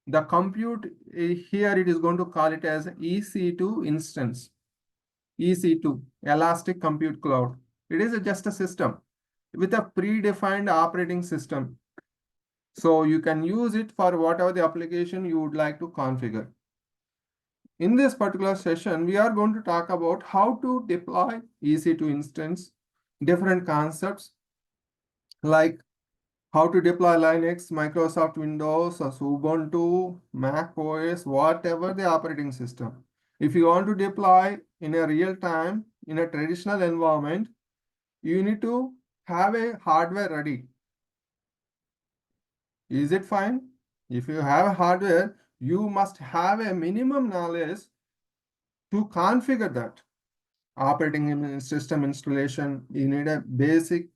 the compute here it is going to call it as EC2 instance. EC2, Elastic Compute Cloud. It is just a system with a predefined operating system. So you can use it for whatever the application you would like to configure. In this particular session, we are going to talk about how to deploy EC2 instance, different concepts like how to deploy Linux, Microsoft Windows, or Ubuntu, Mac OS, whatever the operating system. If you want to deploy in a real time, in a traditional environment, you need to have a hardware ready. Is it fine? If you have a hardware, you must have a minimum knowledge to configure that. Operating system installation, you need a basic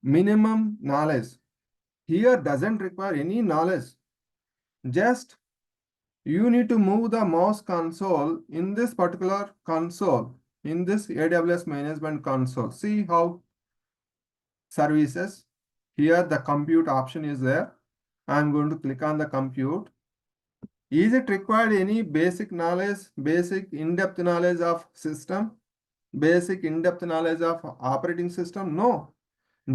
minimum knowledge. Here doesn't require any knowledge. Just you need to move the mouse console in this particular console, in this AWS management console. See how services, here the compute option is there. I'm going to click on the compute. Is it required any basic knowledge, basic in-depth knowledge of system, basic in-depth knowledge of operating system? No.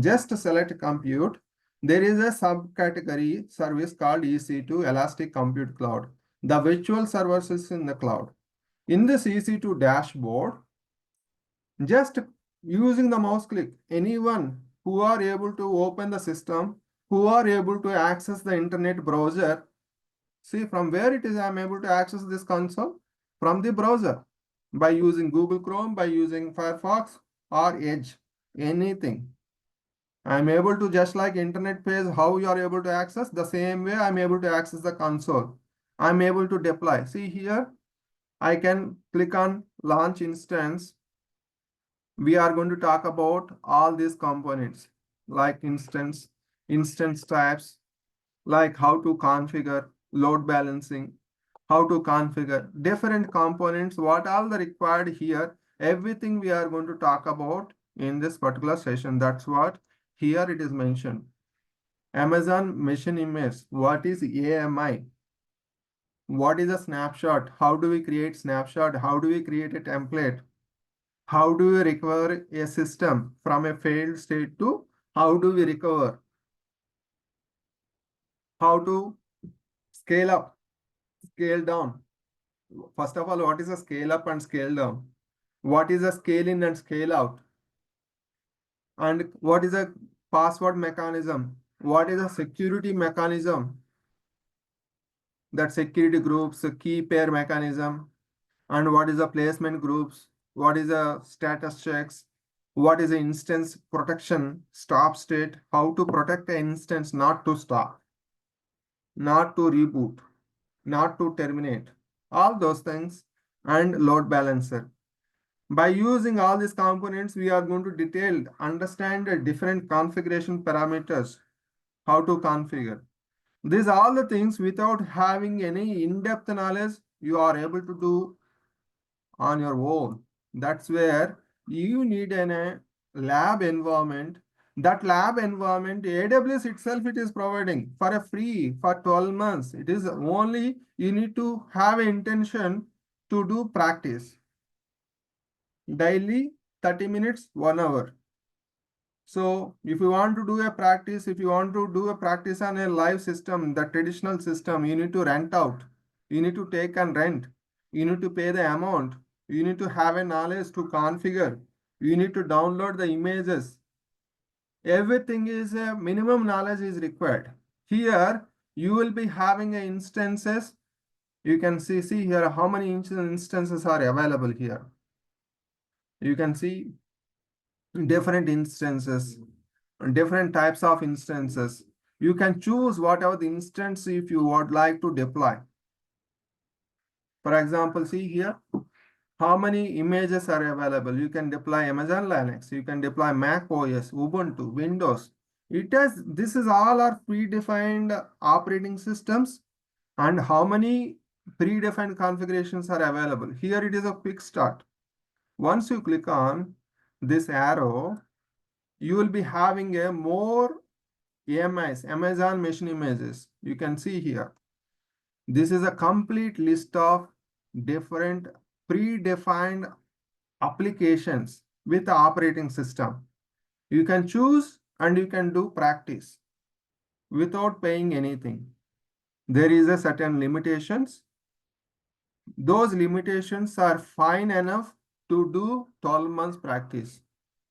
Just select compute. There is a subcategory service called EC2 Elastic Compute Cloud. The virtual servers is in the cloud. In this EC2 dashboard, just using the mouse click, anyone who are able to open the system, who are able to access the internet browser, see from where it is I'm able to access this console? From the browser, by using Google Chrome, by using Firefox or Edge, anything. I'm able to, just like internet page, how you are able to access, the same way I'm able to access the console. I'm able to deploy. See here, I can click on launch instance. We are going to talk about all these components like instance types, like how to configure load balancing, how to configure different components, what all the required here, everything we are going to talk about in this particular session. That's what here it is mentioned. Amazon machine image, what is AMI? What is a snapshot? How do we create snapshot? How do we create a template? How do we recover a system from a failed state to how do we recover? How to scale up, scale down. First of all, what is a scale up and scale down? What is a scale in and scale out? And what is a password mechanism? What is a security mechanism? That security groups, a key pair mechanism, and what is the placement groups? What is the status checks? What is the instance protection, stop state? How to protect an instance not to stop, not to reboot, not to terminate, all those things, and load balancer. By using all these components, we are going to detail, understand the different configuration parameters how to configure. These are all the things without having any in-depth knowledge, you are able to do on your own. That's where you need a lab environment. That lab environment, AWS itself, it is providing for a free for 12 months. It is only you need to have an intention to do practice daily, 30 minutes, 1 hour. So if you want to do a practice, if you want to do a practice on a live system, the traditional system, you need to rent out. You need to take and rent. You need to pay the amount. You need to have a knowledge to configure. You need to download the images. Everything is a minimum knowledge is required. Here, you will be having a instances. You can see here how many instances are available here. You can see different instances, different types of instances. You can choose whatever the instance if you would like to deploy. For example, see here, how many images are available. You can deploy Amazon Linux, you can deploy Mac OS, Ubuntu, Windows. This is all our predefined operating systems and how many predefined configurations are available. Here it is a quick start. Once you click on this arrow, you will be having a more AMIs, Amazon Machine Images. You can see here. This is a complete list of different predefined applications with the operating system. You can choose and you can do practice without paying anything. There is a certain limitations. Those limitations are fine enough to do 12 months practice.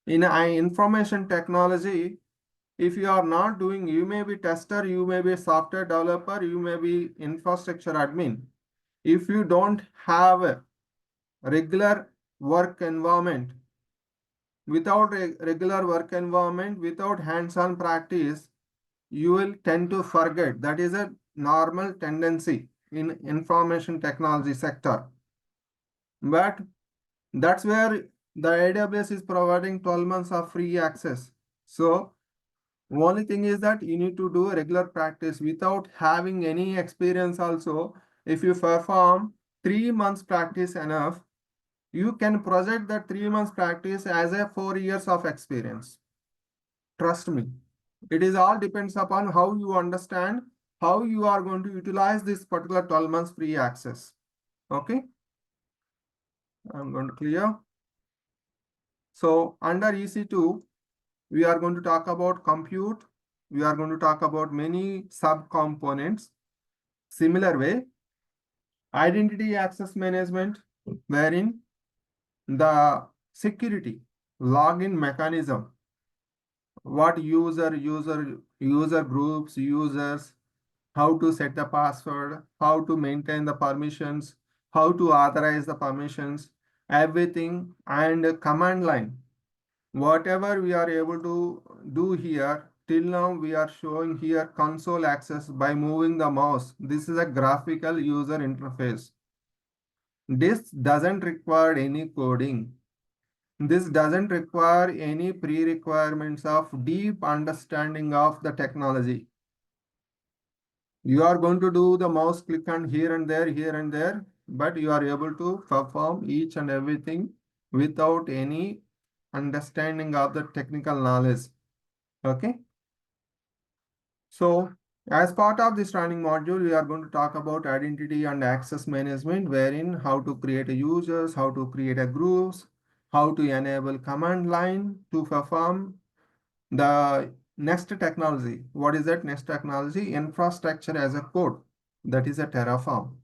In information technology, if you are not doing, you may be tester, you may be software developer, you may be infrastructure admin. If you don't have a regular work environment, without a regular work environment, without hands-on practice, you will tend to forget. That is a normal tendency in information technology sector. But that's where the AWS is providing 12 months of free access. So only thing is that you need to do a regular practice without having any experience also. If you perform 3 months practice enough, you can project that 3 months practice as a 4 years of experience. Trust me. It is all depends upon how you understand, how you are going to utilize this particular 12 months free access. Okay. I'm going to clear. So under EC2, we are going to talk about compute. We are going to talk about many sub-components. Similar way, identity access management, wherein the security, login mechanism, what user groups, users, how to set the password, how to maintain the permissions, how to authorize the permissions, everything, and command line. Whatever we are able to do here, till now we are showing here console access by moving the mouse. This is a graphical user interface. This doesn't require any coding. This doesn't require any pre-requirements of deep understanding of the technology. You are going to do the mouse click on here and there, but you are able to perform each and everything without any understanding of the technical knowledge. Okay. So as part of this training module, we are going to talk about identity and access management, wherein how to create a users, how to create a groups, how to enable command line to perform the next technology. What is that next technology? Infrastructure as a code. That is a Terraform.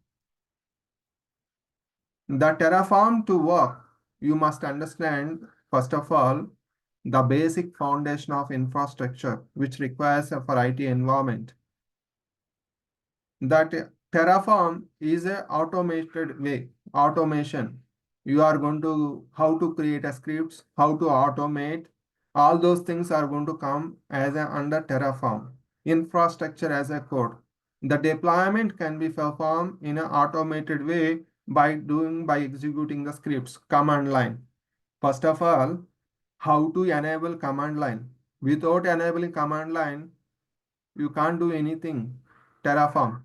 The Terraform to work, you must understand, first of all, the basic foundation of infrastructure, which requires for IT environment. That Terraform is a automated way, automation. You are going to how to create a scripts, how to automate, all those things are going to come as a under Terraform. Infrastructure as a code. The deployment can be performed in an automated way by executing the scripts, command line. First of all, how to enable command line. Without enabling command line, you can't do anything. Terraform.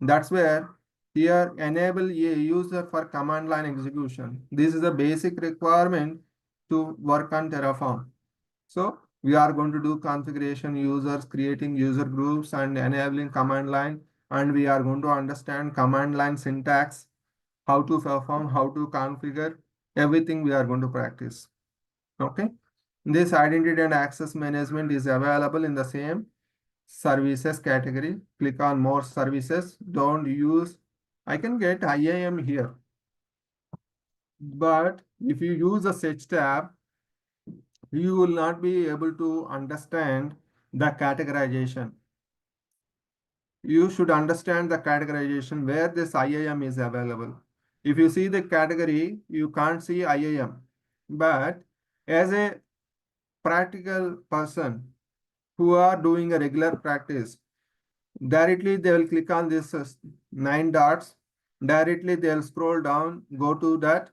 That's where here enable a user for command line execution. This is a basic requirement to work on Terraform. So we are going to do configuration users, creating user groups and enabling command line. And we are going to understand command line syntax, how to perform, how to configure, everything we are going to practice. Okay. This identity and access management is available in the same services category. Click on more services. Don't use, I can get IAM here. But if you use a search tab, you will not be able to understand the categorization. You should understand the categorization where this IAM is available. If you see the category, you can't see IAM. But as a practical person who are doing a regular practice, directly they will click on this 9 dots. Directly they'll scroll down, go to that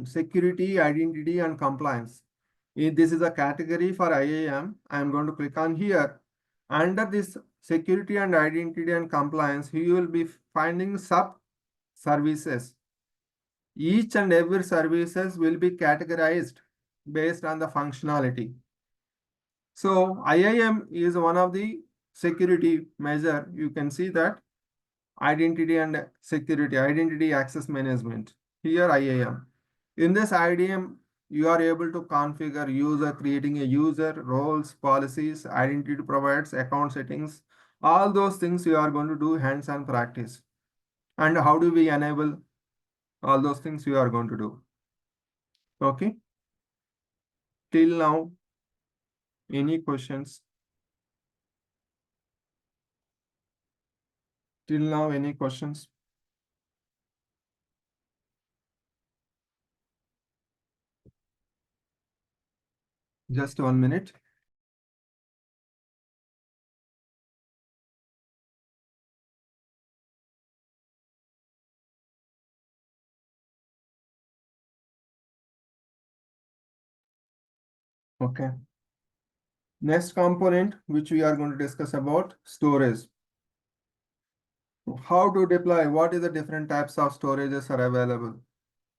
security, identity, and compliance. If this is a category for IAM, I am going to click on here. Under this security and identity and compliance, you will be finding sub services. Each and every services will be categorized based on the functionality. So IAM is one of the security measure. You can see that identity and security, identity access management. Here IAM. In this IDM, you are able to configure user, creating a user, roles, policies, identity providers, account settings. All those things you are going to do hands-on practice. And how do we enable all those things you are going to do? Okay. Till now, any questions? Till now, any questions? Just 1 minute. Okay. Next component, which we are going to discuss about storage. How to deploy, what is the different types of storages are available.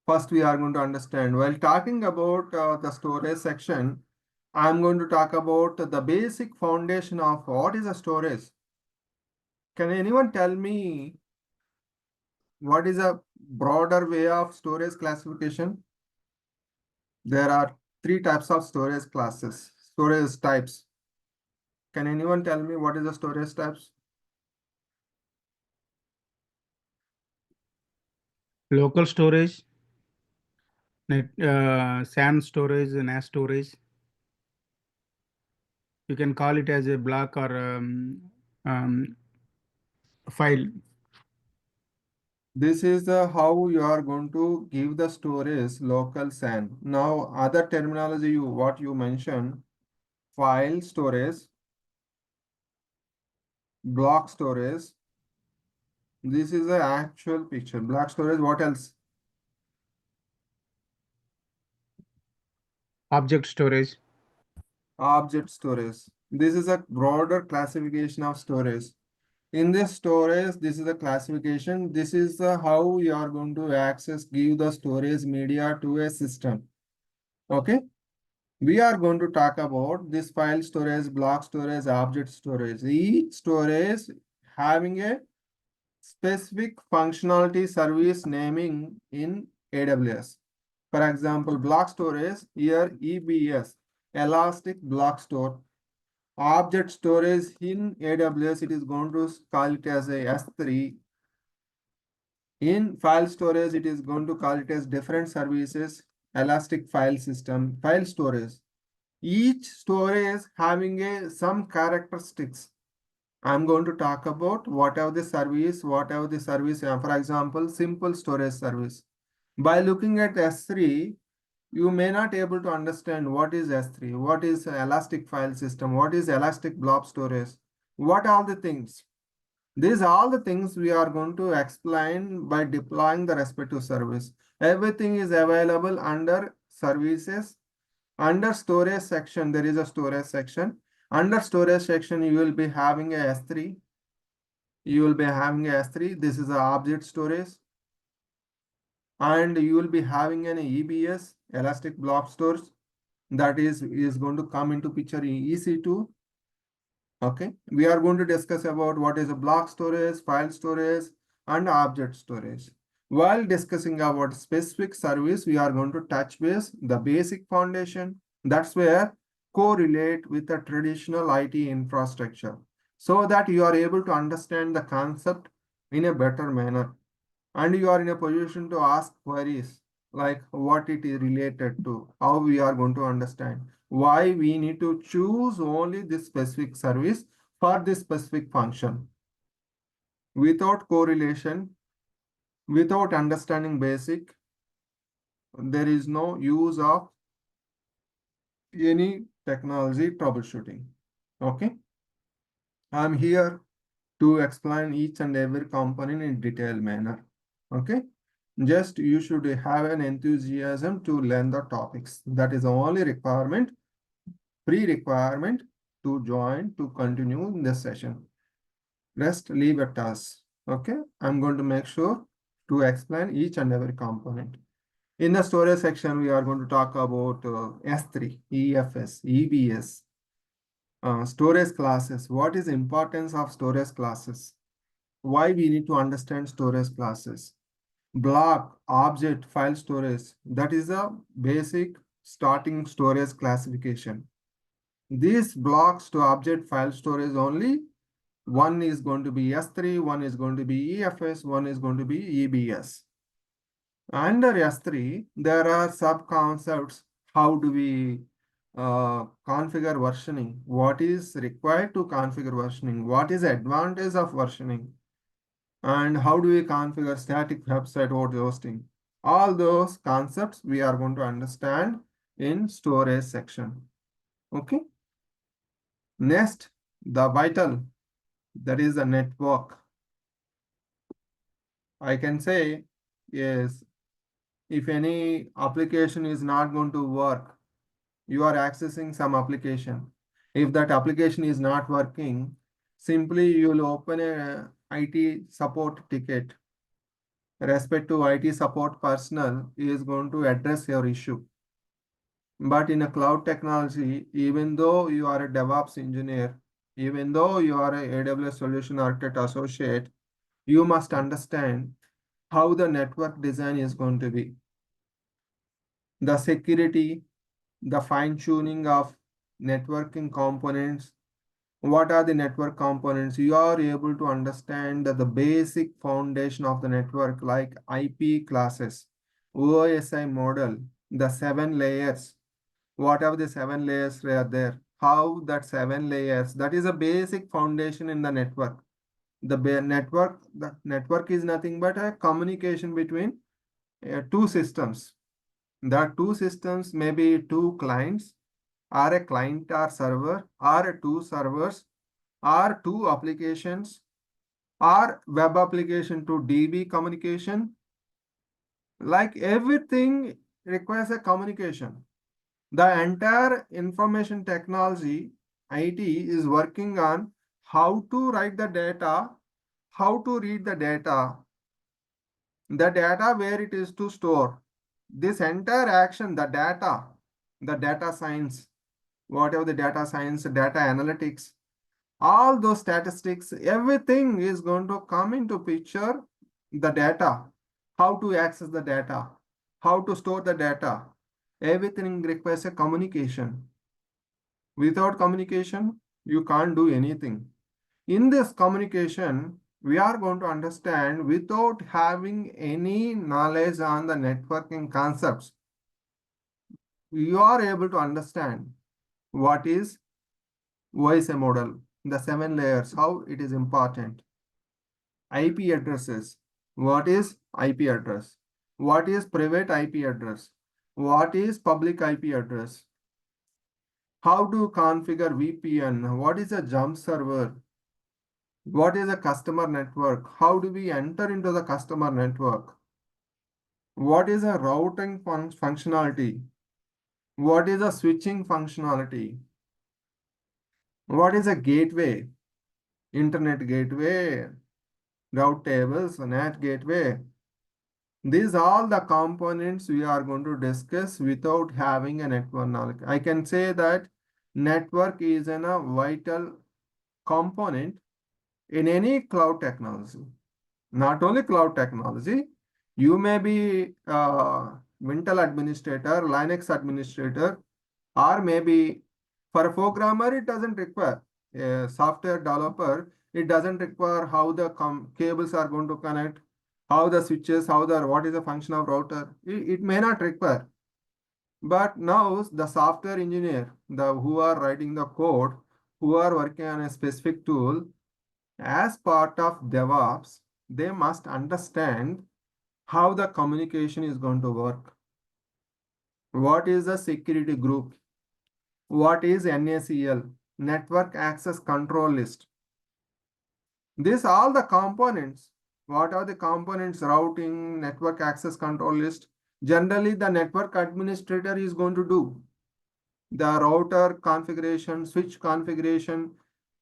First, we are going to understand. While talking about the storage section, I'm going to talk about the basic foundation of what is a storage. Can anyone tell me what is a broader way of storage classification? There are 3 types of storage classes, storage types. Can anyone tell me what is the storage types? Local storage, SAN storage, NAS storage. You can call it as a block or file. This is the how you are going to give the storage local SAN. Now, other terminology what you mentioned, file storage, block storage. This is the actual picture. Block storage, what else? Object storage. Object storage. This is a broader classification of storage. In this storage, this is the classification. This is the how you are going to access, give the storage media to a system. Okay. We are going to talk about this file storage, block storage, object storage. Each storage having a specific functionality service naming in AWS. For example, block storage, here EBS, Elastic Block Store. Object storage in AWS, it is going to call it as a S3. In file storage, it is going to call it as different services, Elastic File System, file storage. Each storage having some characteristics. I'm going to talk about whatever the service, for example, simple storage service. By looking at S3, you may not able to understand what is S3, what is Elastic File System, what is Elastic Blob Storage, what are the things. These are all the things we are going to explain by deploying the respective service. Everything is available under services. Under storage section, there is a storage section. Under storage section, you will be having a S3. You will be having a S3. This is a object storage. And you will be having an EBS, elastic block storage. That is going to come into picture in EC2. Okay, we are going to discuss about what is a block storage, file storage, and object storage. While discussing about specific service, we are going to touch base the basic foundation. That's where correlate with the traditional IT infrastructure so that you are able to understand the concept in a better manner. And you are in a position to ask queries like what it is related to, how we are going to understand, why we need to choose only this specific service for this specific function. Without correlation, without understanding basic, there is no use of any technology troubleshooting. Okay, I'm here to explain each and every component in detailed manner. Okay, just you should have an enthusiasm to learn the topics. That is the only requirement, pre-requirement to join, to continue in this session. Rest leave it us. Okay, I'm going to make sure to explain each and every component. In the storage section, we are going to talk about S3, EFS, EBS, storage classes. What is the importance of storage classes? Why we need to understand storage classes? Block, object, file storage. That is a basic starting storage classification. These blocks to object file storage only. One is going to be S3, one is going to be EFS, one is going to be EBS. Under S3, there are sub-concepts. How do we configure versioning? What is required to configure versioning? What is the advantage of versioning? And how do we configure static website or hosting? All those concepts we are going to understand in storage section. Okay. Next, the vital, that is the network. I can say, yes, if any application is not going to work, you are accessing some application. If that application is not working, simply you will open a IT support ticket. Respective IT support personnel is going to address your issue. But in a cloud technology, even though you are a DevOps engineer, even though you are a AWS solution architect associate, you must understand how the network design is going to be. The security, the fine tuning of networking components. What are the network components? You are able to understand that the basic foundation of the network like IP classes, OSI model, the 7 layers. Whatever the 7 layers are there, how that 7 layers, that is a basic foundation in the network. The network is nothing but a communication between two systems. The two systems may be two clients, or a client or server, or two servers, or two applications, or web application to DB communication. Like everything requires a communication. The entire information technology, IT, is working on how to write the data, how to read the data where it is to store. This entire action, the data science, whatever the data science, data analytics, all those statistics, everything is going to come into picture. The data, how to access the data, how to store the data, everything requires a communication. Without communication, you can't do anything. In this communication, we are going to understand without having any knowledge on the networking concepts. You are able to understand what is OSI model, the 7 layers, how it is important. IP addresses. What is IP address? What is private IP address? What is public IP address? How to configure VPN? What is a jump server? What is a customer network? How do we enter into the customer network? What is a routing functionality? What is a switching functionality? What is a gateway? Internet gateway, route tables, NAT gateway. These are the components we are going to discuss without having a network knowledge. I can say that network is a vital component in any cloud technology. Not only cloud technology, you may be Wintel administrator, Linux administrator, or maybe for a programmer, it doesn't require. A software developer, it doesn't require how the cables are going to connect, how the switches, what is the function of router. It may not require. But now the software engineer, the who are writing the code, who are working on a specific tool, as part of DevOps, they must understand how the communication is going to work. What is the security group? What is NACL? Network Access Control List. These all the components. What are the components? Routing, network access control list. Generally, the network administrator is going to do the router configuration, switch configuration,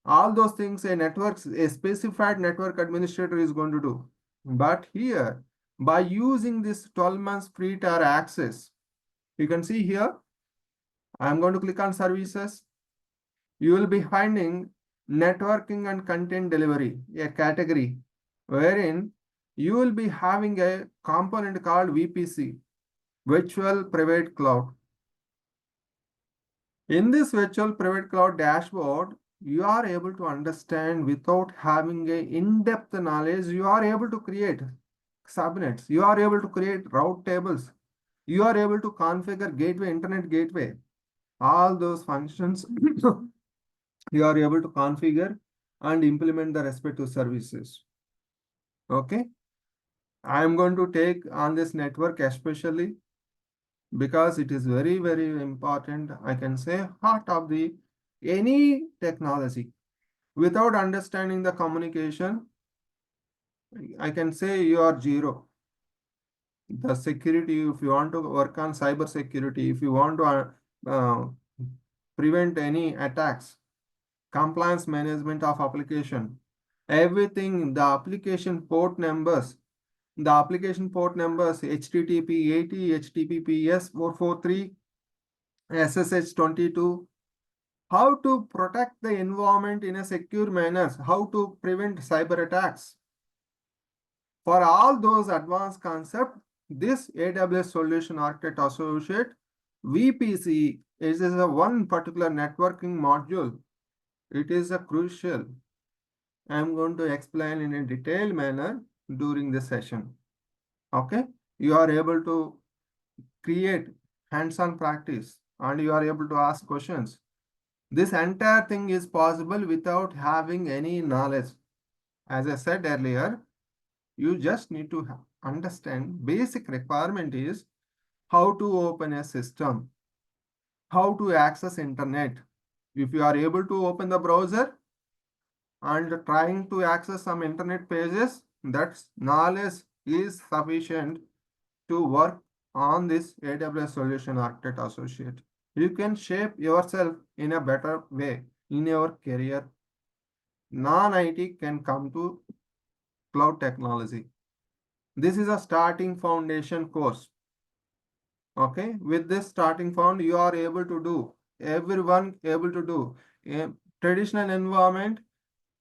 all those things a specified network administrator is going to do. But here, by using this 12 months free tier access, you can see here, I'm going to click on services. You will be finding networking and content delivery, a category wherein you will be having a component called VPC, Virtual Private Cloud. In this virtual private cloud dashboard, you are able to understand without having a in-depth knowledge, you are able to create subnets, you are able to create route tables, you are able to configure gateway, internet gateway, all those functions you are able to configure and implement the respective services. Okay. I am going to take on this network especially because it is very, very important. I can say heart of the any technology. Without understanding the communication, I can say you are zero. The security, if you want to work on cyber security, if you want to prevent any attacks, compliance management of application, everything, the application port numbers, HTTP 80, HTTPS 443, SSH 22, how to protect the environment in a secure manner, how to prevent cyber attacks. For all those advanced concepts, this AWS Solution Architect Associate VPC is a one particular networking module. It is a crucial. I am going to explain in a detailed manner during this session. Okay, you are able to create hands-on practice and you are able to ask questions. This entire thing is possible without having any knowledge. As I said earlier, you just need to understand basic requirement is how to open a system, how to access internet. If you are able to open the browser and trying to access some internet pages, that knowledge is sufficient to work on this AWS Solution Architect Associate. You can shape yourself in a better way in your career. Non-IT can come to cloud technology. This is a starting foundation course. Okay, with this starting found, you are able to do, everyone able to do. A traditional environment,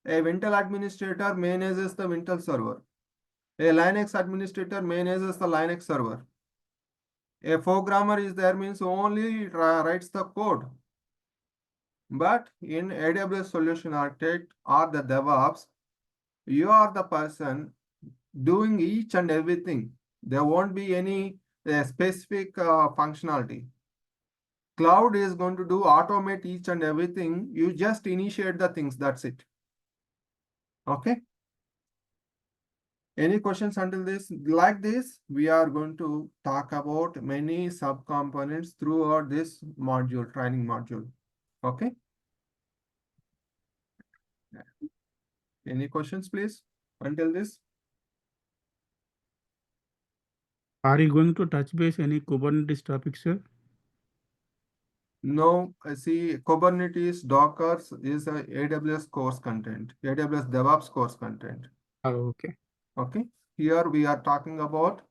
a Wintel administrator manages the Wintel server. A Linux administrator manages the Linux server. A programmer is there means only writes the code. But in AWS Solution Architect or the DevOps, you are the person doing each and everything. There won't be any specific functionality. Cloud is going to do automate each and everything. You just initiate the things. That's it. Okay. Any questions until this? Like this, we are going to talk about many subcomponents throughout this module, training module. Okay. Any questions, please, until this? Are you going to touch base any Kubernetes topic, sir? No, I see Kubernetes, Docker is a AWS course content, AWS DevOps course content. Oh, okay. Okay. Here we are talking about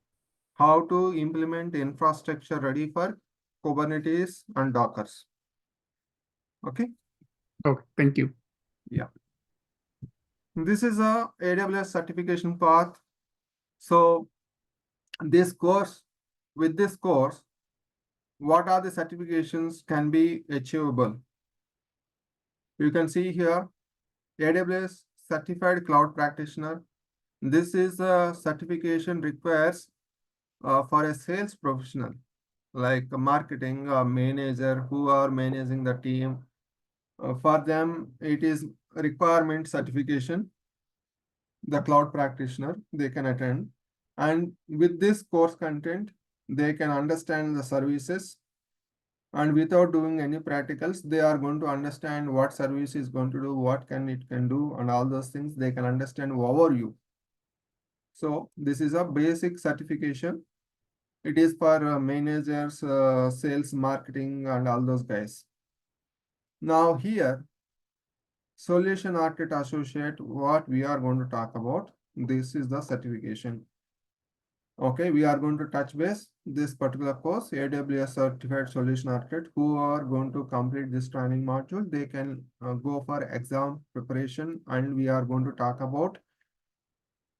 how to implement infrastructure ready for Kubernetes and Dockers. Okay. Okay, thank you. Yeah. This is a AWS certification path. So this course, with this course, what are the certifications can be achievable? You can see here, AWS Certified Cloud Practitioner. This is a certification requires for a sales professional, like a marketing manager who are managing the team. For them, it is requirement certification. The cloud practitioner, they can attend. And with this course content, they can understand the services. And without doing any practicals, they are going to understand what service is going to do, what can it can do, and all those things they can understand overview. So this is a basic certification. It is for managers, sales, marketing, and all those guys. Now here, Solution Architect Associate, what we are going to talk about, this is the certification. Okay, we are going to touch base this particular course, AWS Certified Solution Architect, who are going to complete this training module. They can go for exam preparation, and we are going to talk about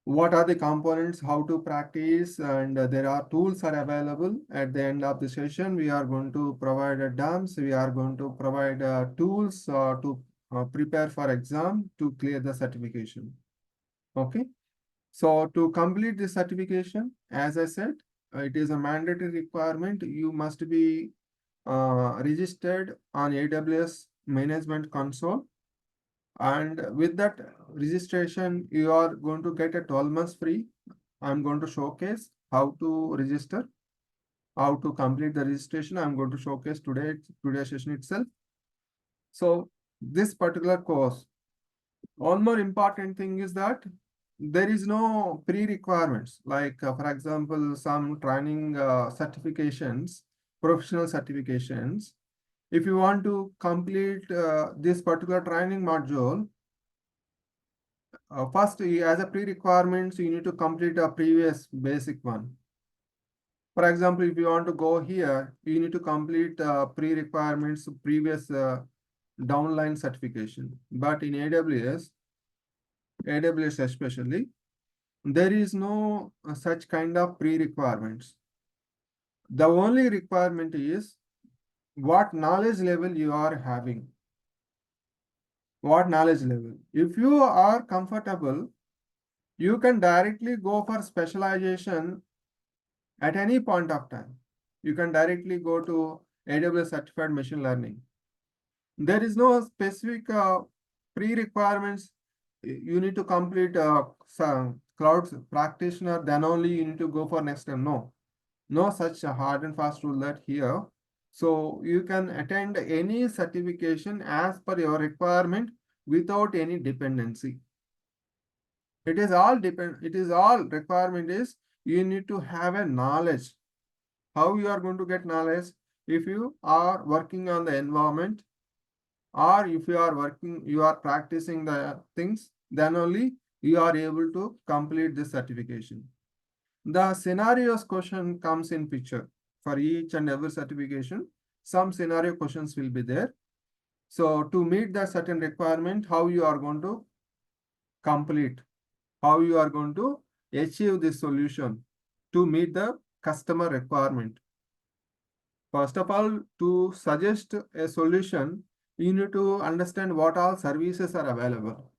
what are the components, how to practice, and there are tools are available. At the end of the session, we are going to provide a dumps. We are going to provide tools to prepare for exam to clear the certification. Okay. So to complete the certification, as I said, it is a mandatory requirement. You must be registered on AWS Management Console. And with that registration, you are going to get a 12 months free. I'm going to showcase how to register, how to complete the registration. I'm going to showcase today's session itself. So this particular course, one more important thing is that there is no pre-requirements. Like for example, some training certifications, professional certifications. If you want to complete this particular training module, first, as a pre-requirements, you need to complete a previous basic one. For example, if you want to go here, you need to complete pre-requirements previous downline certification. But in AWS especially, there is no such kind of pre-requirements. The only requirement is what knowledge level you are having. What knowledge level? If you are comfortable, you can directly go for specialization at any point of time. You can directly go to AWS Certified Machine Learning. There is no specific pre-requirements. You need to complete some cloud practitioner, then only you need to go for next time. No such hard and fast rule that here. So you can attend any certification as per your requirement without any dependency. It is all requirement is you need to have a knowledge. How you are going to get knowledge? If you are working on the environment, or if you are practicing the things, then only you are able to complete this certification. The scenarios question comes in picture for each and every certification. Some scenario questions will be there. So to meet that certain requirement, how you are going to complete, how you are going to achieve this solution to meet the customer requirement. First of all, to suggest a solution, you need to understand what all services are available.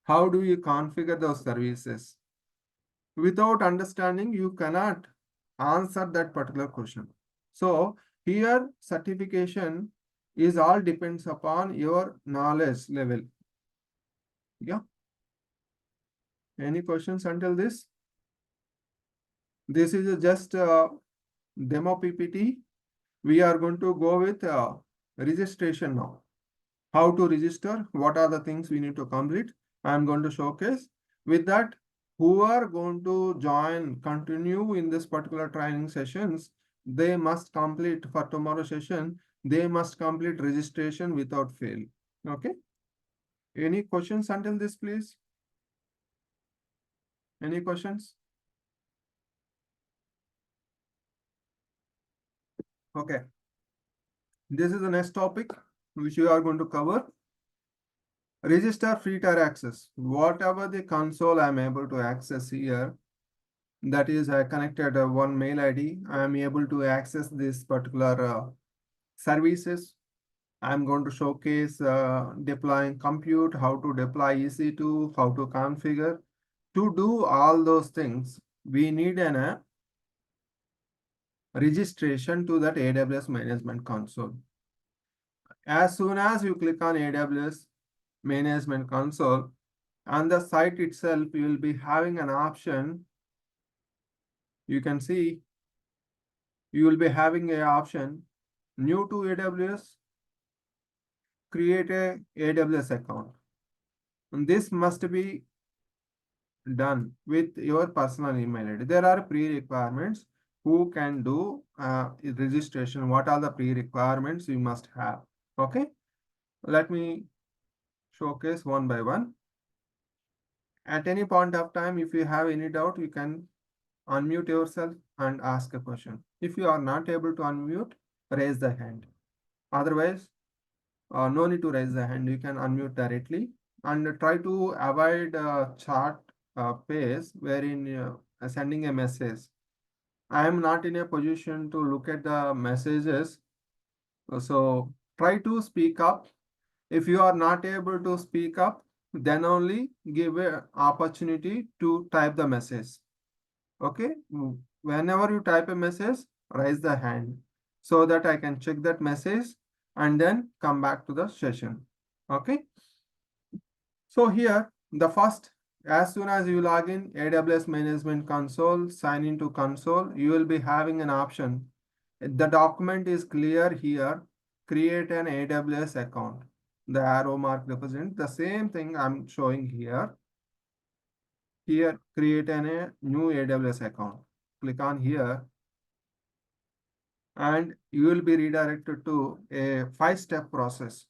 How do you configure those services? Without understanding, you cannot answer that particular question. So here, certification is all depends upon your knowledge level. Yeah. Any questions until this? This is just a demo PPT. We are going to go with registration now. How to register, what are the things we need to complete. I'm going to showcase. With that, who are going to continue in this particular training sessions, they must complete for tomorrow session. they must complete registration without fail. Okay. Any questions until this, please? Any questions? Okay. This is the next topic which we are going to cover. Register free tier access. Whatever the console I'm able to access here, that is I connected one mail ID. I am able to access this particular services. I'm going to showcase deploying compute, how to deploy EC2, how to configure. To do all those things, we need an registration to that AWS Management Console. As soon as you click on AWS Management Console, on the site itself, you will be having an option. You can see you will be having an option, new to AWS, create a AWS account. And this must be done with your personal email ID. There are pre-requirements who can do registration. What are the pre-requirements you must have? Okay, let me showcase one by one. At any point of time, if you have any doubt, you can unmute yourself and ask a question. If you are not able to unmute, raise the hand. Otherwise, no need to raise the hand. You can unmute directly and try to avoid chat pace wherein sending a message. I am not in a position to look at the messages. So try to speak up. If you are not able to speak up, then only give an opportunity to type the message. Okay. Whenever you type a message, raise the hand so that I can check that message and then come back to the session. Okay. So here, the first, as soon as you log in AWS Management Console, sign into console, you will be having an option. The document is clear here. Create an AWS account. The arrow mark represents the same thing I'm showing here. Here, create a new AWS account. Click on here and you will be redirected to a 5-step process.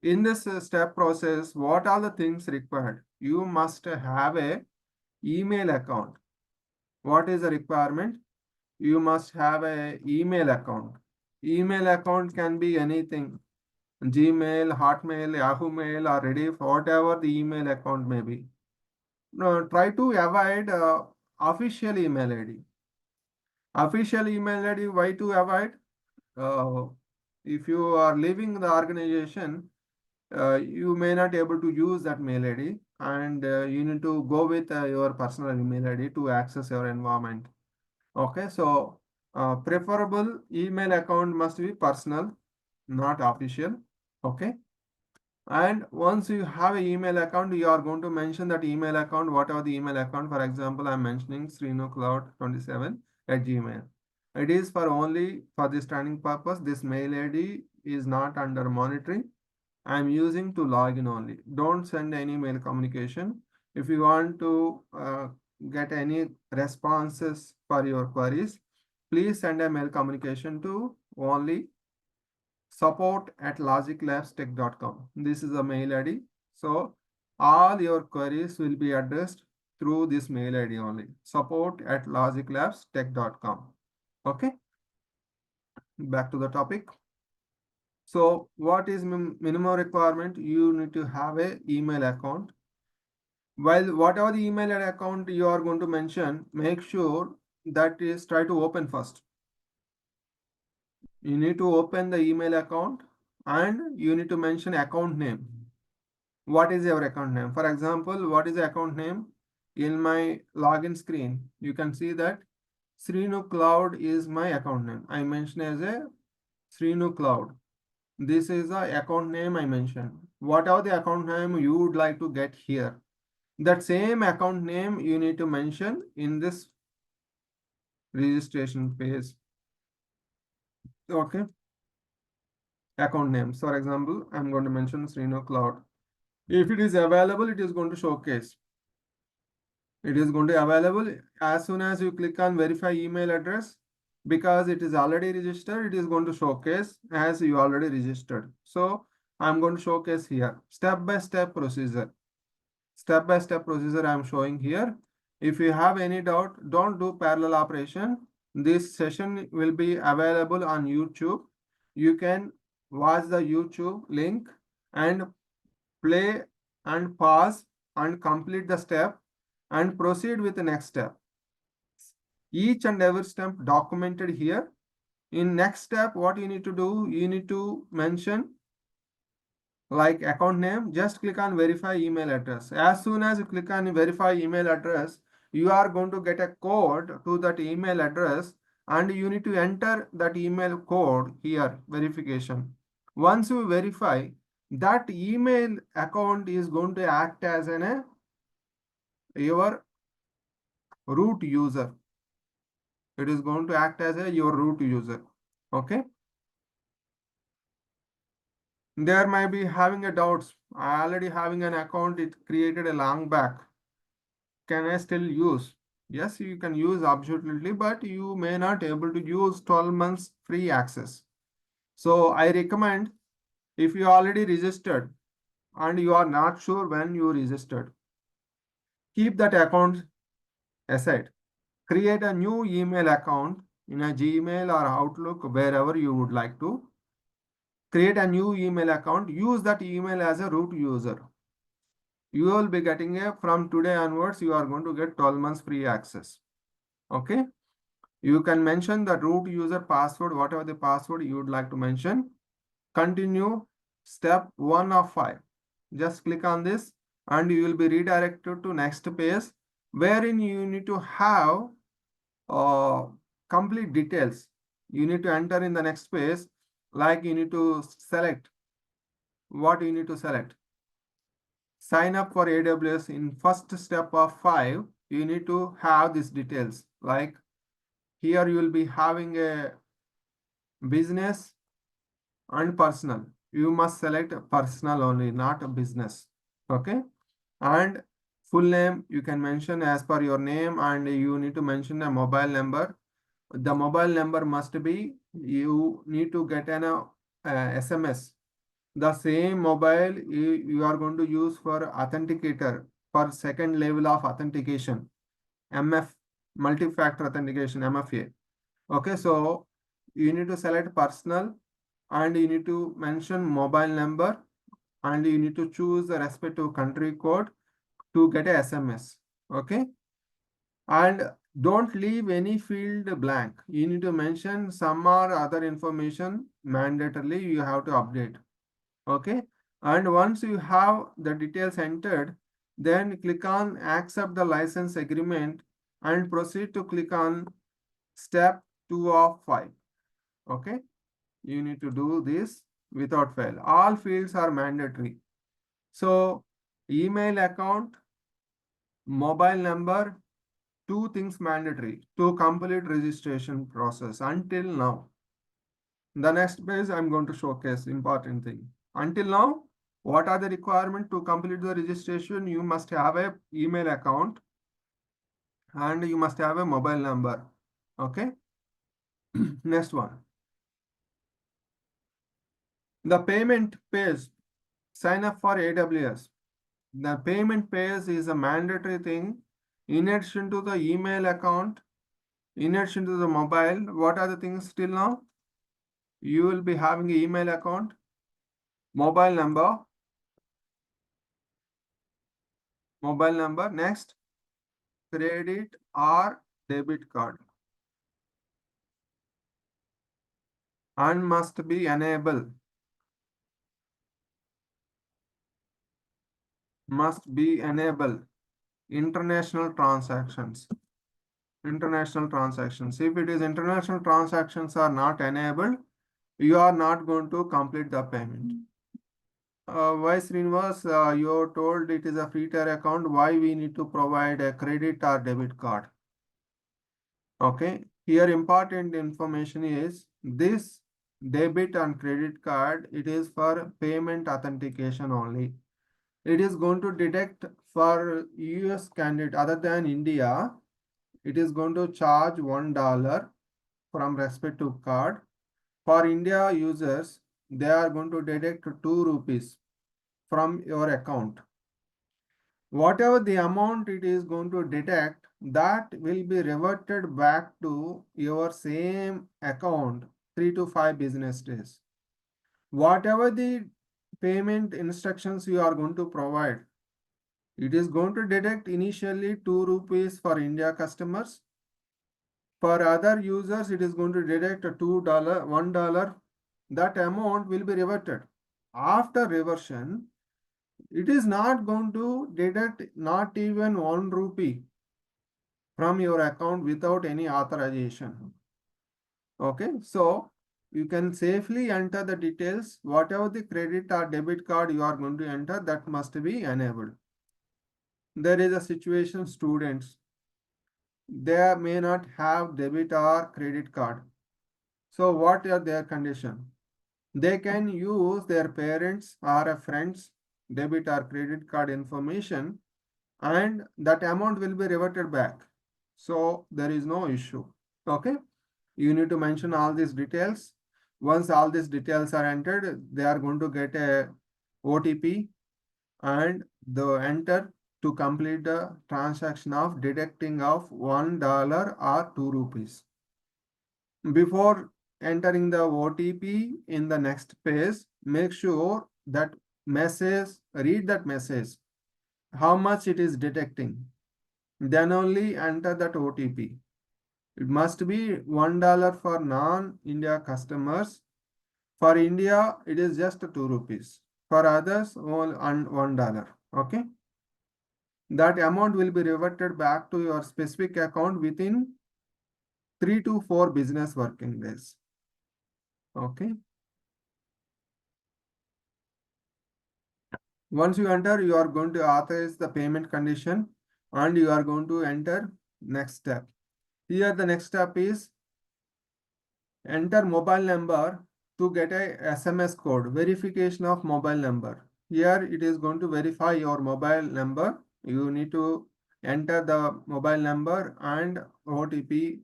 In this step process, what are the things required? You must have a email account. What is the requirement? You must have a email account. Email account can be anything. Gmail, Hotmail, Yahoo Mail, or Rediff, whatever the email account may be. Now, try to avoid official email ID. Official email ID, why to avoid? If you are leaving the organization, you may not able to use that mail ID and you need to go with your personal email ID to access your environment. Okay, so preferable email account must be personal, not official. Okay. And once you have an email account, you are going to mention that email account, whatever the email account. For example, I'm mentioning srinocloud27@gmail. It is for only for this training purpose. This mail ID is not under monitoring. I'm using to log in only. Don't send any mail communication. If you want to get any responses for your queries, please send a mail communication to only support@logiclabstech.com. This is the mail ID. So all your queries will be addressed through this mail ID only. support@logiclabstech.com. Okay. Back to the topic. So what is minimum requirement? You need to have a email account. While whatever the email account you are going to mention, make sure that is try to open first. You need to open the email account and you need to mention account name. What is your account name? For example, what is the account name? In my login screen, you can see that Srinu Cloud is my account name. I mentioned as a Srinu Cloud. This is the account name I mentioned. Whatever the account name you would like to get here, that same account name you need to mention in this registration page. Okay. Account names. For example, I'm going to mention Srinu Cloud. If it is available, it is going to showcase. It is going to be available as soon as you click on verify email address. because it is already registered, it is going to showcase as you already registered. So I'm going to showcase here step-by-step procedure. Step-by-step procedure I'm showing here. If you have any doubt, don't do parallel operation. This session will be available on YouTube. You can watch the YouTube link and play and pause and complete the step and proceed with the next step. Each and every step documented here. In next step, what you need to do, you need to mention like account name, just click on verify email address. As soon as you click on verify email address, you are going to get a code to that email address and you need to enter that email code here, verification. Once you verify, that email account is going to act as your root user. It is going to act as your root user. Okay. There might be having a doubts. I already having an account, it created a long back. Can I still use? Yes, you can use absolutely, but you may not able to use 12 months free access. So I recommend if you already registered and you are not sure when you registered, keep that account aside. Create a new email account in a Gmail or Outlook, wherever you would like to. Create a new email account. Use that email as a root user. You will be getting from today onwards, you are going to get 12 months free access. Okay. You can mention the root user password, whatever the password you would like to mention. Continue step 1 of 5. Just click on this and you will be redirected to next page wherein you need to have complete details. You need to enter in the next page, like you need to select what you need to select. Sign up for AWS in first step of 5. You need to have these details. Like here you will be having a business and personal. You must select personal only, not a business. Okay. And full name you can mention as per your name, and you need to mention a mobile number. The mobile number must be, you need to get an SMS. The same mobile you are going to use for authenticator for second level of authentication, MF, multi-factor authentication, MFA. Okay, so you need to select personal and you need to mention mobile number and you need to choose the respective country code to get a SMS. Okay, and don't leave any field blank. You need to mention some or other information mandatorily you have to update. Okay, and once you have the details entered, then click on accept the license agreement and proceed to click on step 2 of 5. Okay, you need to do this without fail. All fields are mandatory. So email account, mobile number, two things mandatory to complete registration process until now. The next page I'm going to showcase important thing. Until now, what are the requirements to complete the registration? You must have a email account and you must have a mobile number. Okay. Next one. The payment page. Sign up for AWS. The payment page is a mandatory thing. In addition to the email account, in addition to the mobile, what are the things still now? You will be having an email account, mobile number, next, credit or debit card, and must be enabled. Must be enabled. International transactions. International transactions. If it is international transactions are not enabled, you are not going to complete the payment. Why Srinivas, you told it is a free tier account. Why we need to provide a credit or debit card? Okay, here important information is this debit and credit card, it is for payment authentication only. It is going to detect for US candidate other than India, it is going to charge $1 from respective card. For India users, they are going to deduct 2 rupees from your account. Whatever the amount it is going to deduct, that will be reverted back to your same account 3 to 5 business days. Whatever the payment instructions you are going to provide, it is going to deduct initially 2 rupees for India customers. For other users, it is going to deduct $2, $1. That amount will be reverted. After reversion, it is not going to deduct not even 1 rupee from your account without any authorization. Okay, so you can safely enter the details. Whatever the credit or debit card you are going to enter, that must be enabled. There is a situation students, they may not have debit or credit card. So what are their condition? They can use their parents or a friend's debit or credit card information, and that amount will be reverted back. So there is no issue. Okay, you need to mention all these details. Once all these details are entered, they are going to get a OTP and the enter to complete the transaction of deducting of $1 or 2 rupees. Before entering the OTP in the next page, make sure that read that message, how much it is detecting. Then only enter that OTP. It must be $1 for non-India customers. For India, it is just 2 rupees. For others, all $1. Okay. That amount will be reverted back to your specific account within 3 to 4 business working days. Okay. Once you enter, you are going to authorize the payment condition and you are going to enter next step. Here the next step is enter mobile number to get a SMS code, verification of mobile number. Here it is going to verify your mobile number. You need to enter the mobile number and OTP.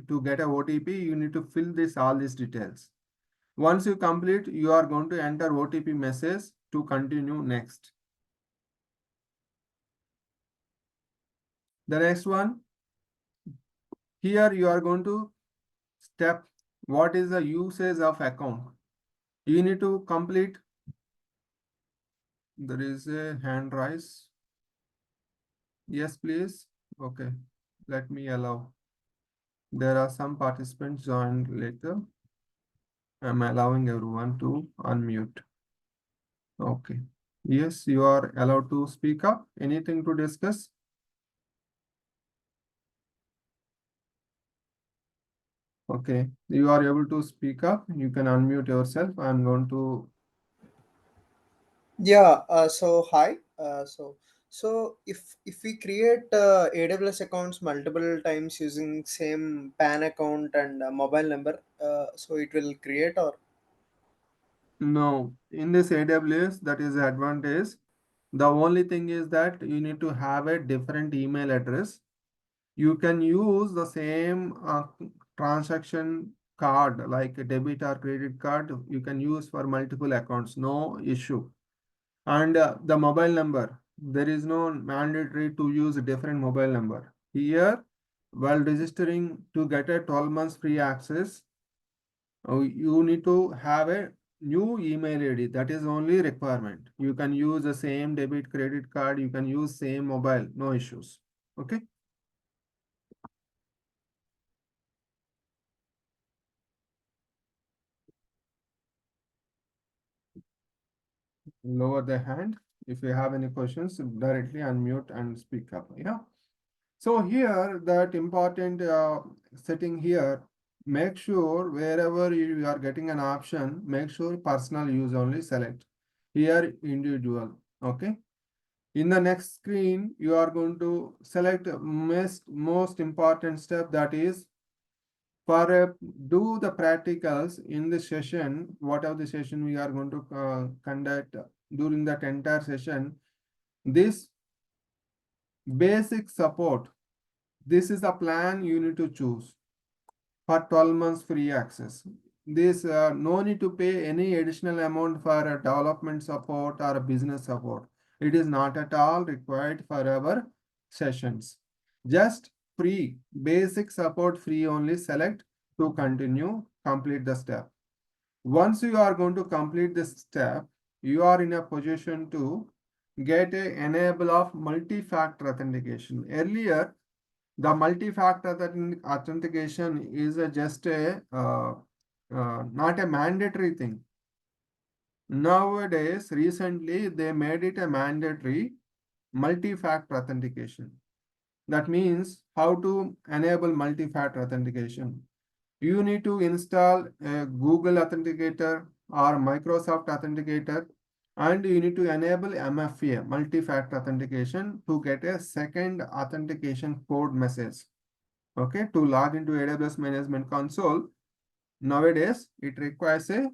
To get a OTP, you need to fill all these details. Once you complete, you are going to enter OTP message to continue next. The next one, here you are going to step what is the usage of account. You need to complete. There is a hand rise. Yes, please. Okay, let me allow. There are some participants joined later. I'm allowing everyone to unmute. Okay. Yes, you are allowed to speak up. Anything to discuss? Okay, you are able to speak up. You can unmute yourself. I'm going to. Yeah, so hi. So if we create AWS accounts multiple times using same PAN account and mobile number, so it will create or No, in this AWS, that is the advantage. The only thing is that you need to have a different email address. You can use the same transaction card like a debit or credit card. You can use for multiple accounts, no issue. And the mobile number, there is no mandatory to use a different mobile number. Here, while registering to get a 12 months free access, you need to have a new email ID. That is only requirement. You can use the same debit credit card. You can use same mobile, no issues. Okay. Lower the hand. If you have any questions, directly unmute and speak up. Yeah. So here that important setting here, make sure wherever you are getting an option, make sure personal use only select. Here individual. Okay. In the next screen, you are going to select most important step, that is for do the practicals in the session. Whatever the session we are going to conduct during that entire session, this basic support, this is a plan you need to choose. for 12 months free access. This no need to pay any additional amount for development support or business support. It is not at all required for our sessions. Just free, basic support free only. Select to continue, complete the step. Once you are going to complete this step, you are in a position to get a enable of multi-factor authentication. Earlier, the multi-factor authentication is just a not a mandatory thing. Nowadays, recently they made it a mandatory multi-factor authentication. That means how to enable multi-factor authentication. You need to install a Google Authenticator or Microsoft Authenticator, and you need to enable MFA, multi-factor authentication, to get a second authentication code message. Okay, to log into AWS Management Console. Nowadays, it requires a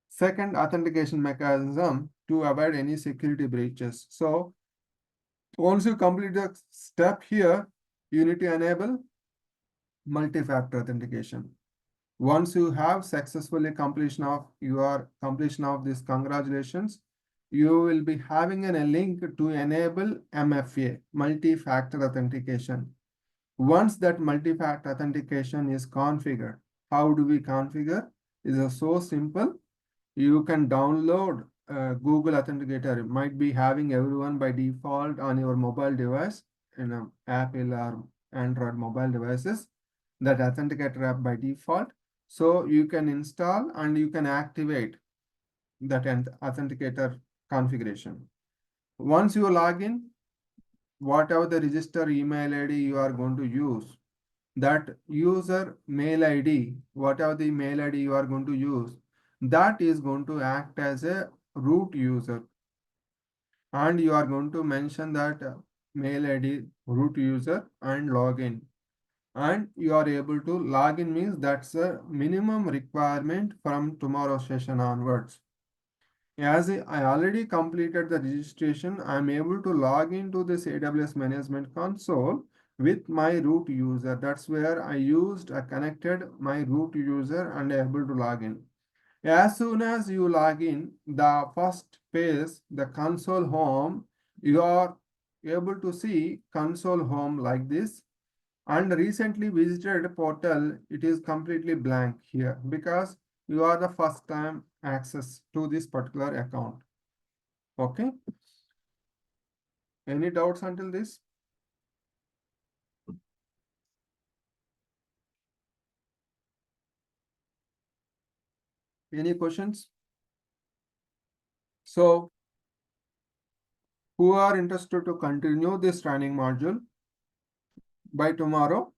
second authentication mechanism to avoid any security breaches. So once you complete the step here, you need to enable multi-factor authentication. Once you have successfully completion of this, congratulations, you will be having a link to enable MFA, multi-factor authentication. Once that multi-factor authentication is configured, how do we configure? It is so simple. You can download Google Authenticator. It might be having everyone by default on your mobile device, Apple or Android mobile devices, that Authenticator app by default. So you can install and you can activate that Authenticator configuration. Once you log in, whatever the register email ID you are going to use, that user mail ID, whatever the mail ID you are going to use, that is going to act as a root user. And you are going to mention that mail ID root user and login. And you are able to log in, means that's a minimum requirement from tomorrow's session onwards. As I already completed the registration, I am able to log into this AWS Management Console with my root user. That's where I connected my root user and able to log in. As soon as you log in, the first page, the console home, you are able to see console home like this. And recently visited portal, it is completely blank here because you are the first time access to this particular account. Okay. Any doubts until this? Any questions? So, who are interested to continue this training module by tomorrow,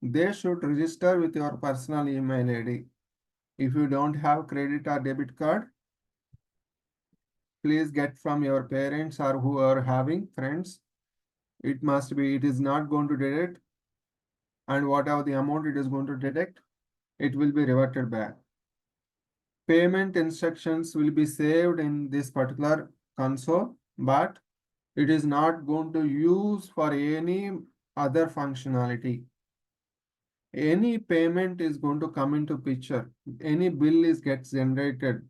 they should register with your personal email ID. If you don't have credit or debit card, please get from your parents or who are having friends. It is not going to deduct, and whatever the amount it is going to deduct, it will be reverted back. Payment instructions will be saved in this particular console, but it is not going to use for any other functionality. Any payment is going to come into picture. Any bill gets generated.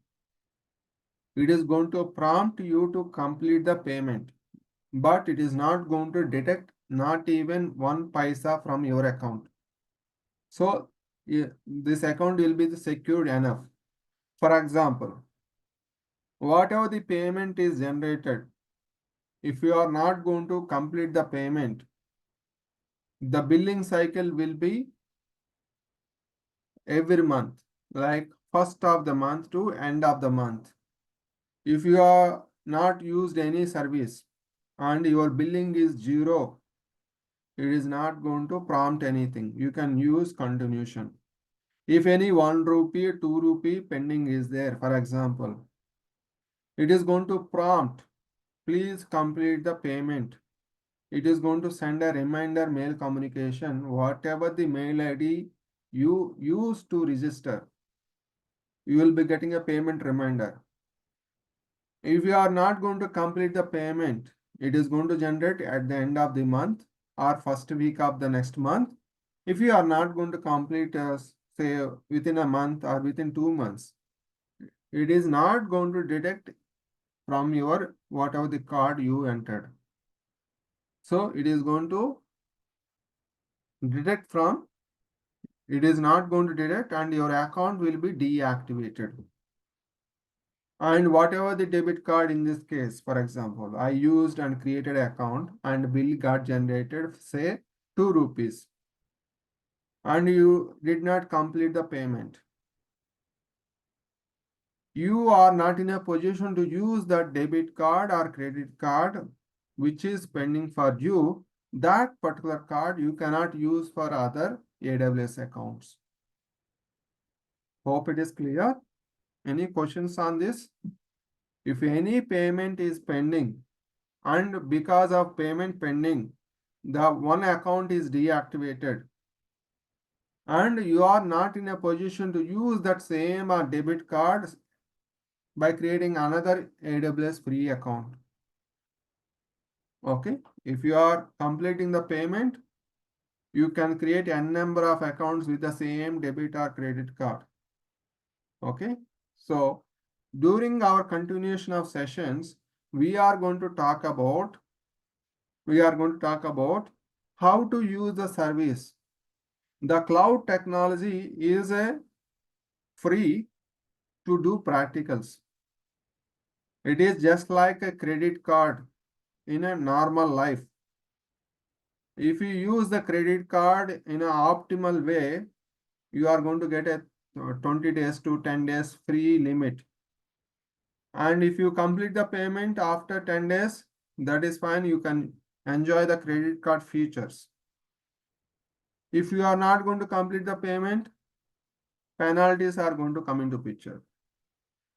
It is going to prompt you to complete the payment, but it is not going to detect not even 1 paisa from your account. So this account will be secured enough. For example, whatever the payment is generated, if you are not going to complete the payment, the billing cycle will be every month, like first of the month to end of the month. If you are not used any service and your billing is 0, it is not going to prompt anything. You can use continuation. If any 1 rupee, 2 rupee pending is there, for example, it is going to prompt, please complete the payment. It is going to send a reminder mail communication, whatever the mail ID you use to register, you will be getting a payment reminder. If you are not going to complete the payment, it is going to generate at the end of the month or first week of the next month. If you are not going to complete, say, within a month or within 2 months, it is not going to deduct from your whatever the card you entered. So it is going to deduct from, it is not going to deduct, and your account will be deactivated. And whatever the debit card in this case, for example, I used and created an account and bill got generated, say 2 rupees, and you did not complete the payment. You are not in a position to use that debit card or credit card which is pending for you. That particular card you cannot use for other AWS accounts. Hope it is clear. Any questions on this? If any payment is pending and because of payment pending, the one account is deactivated and you are not in a position to use that same debit card by creating another AWS free account. Okay, if you are completing the payment, you can create n number of accounts with the same debit or credit card. Okay, so during our continuation of sessions, we are going to talk about how to use the service. The cloud technology is a free to do practicals. It is just like a credit card in a normal life. If you use the credit card in an optimal way, you are going to get a 20 days to 10 days free limit. And if you complete the payment after 10 days, that is fine. You can enjoy the credit card features. If you are not going to complete the payment, penalties are going to come into picture.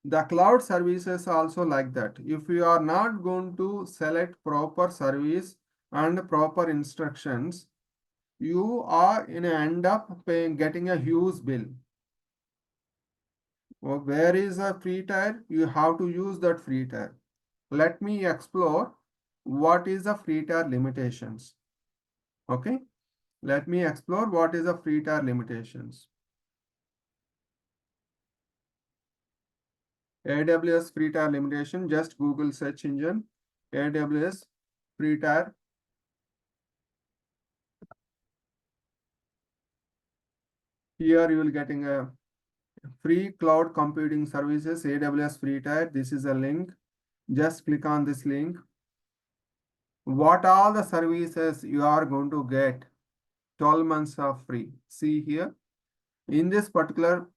The cloud services also like that. If you are not going to select proper service and proper instructions, you are in end up getting a huge bill. Where is a free tier? You have to use that free tier. Let me explore what is the free tier limitations. Okay, let me explore what is the free tier limitations. AWS free tier limitation, just Google search engine, AWS free tier. Here you will getting a free cloud computing services, AWS free tier. This is a link. Just click on this link. What all the services you are going to get 12 months of free. See here, in this particular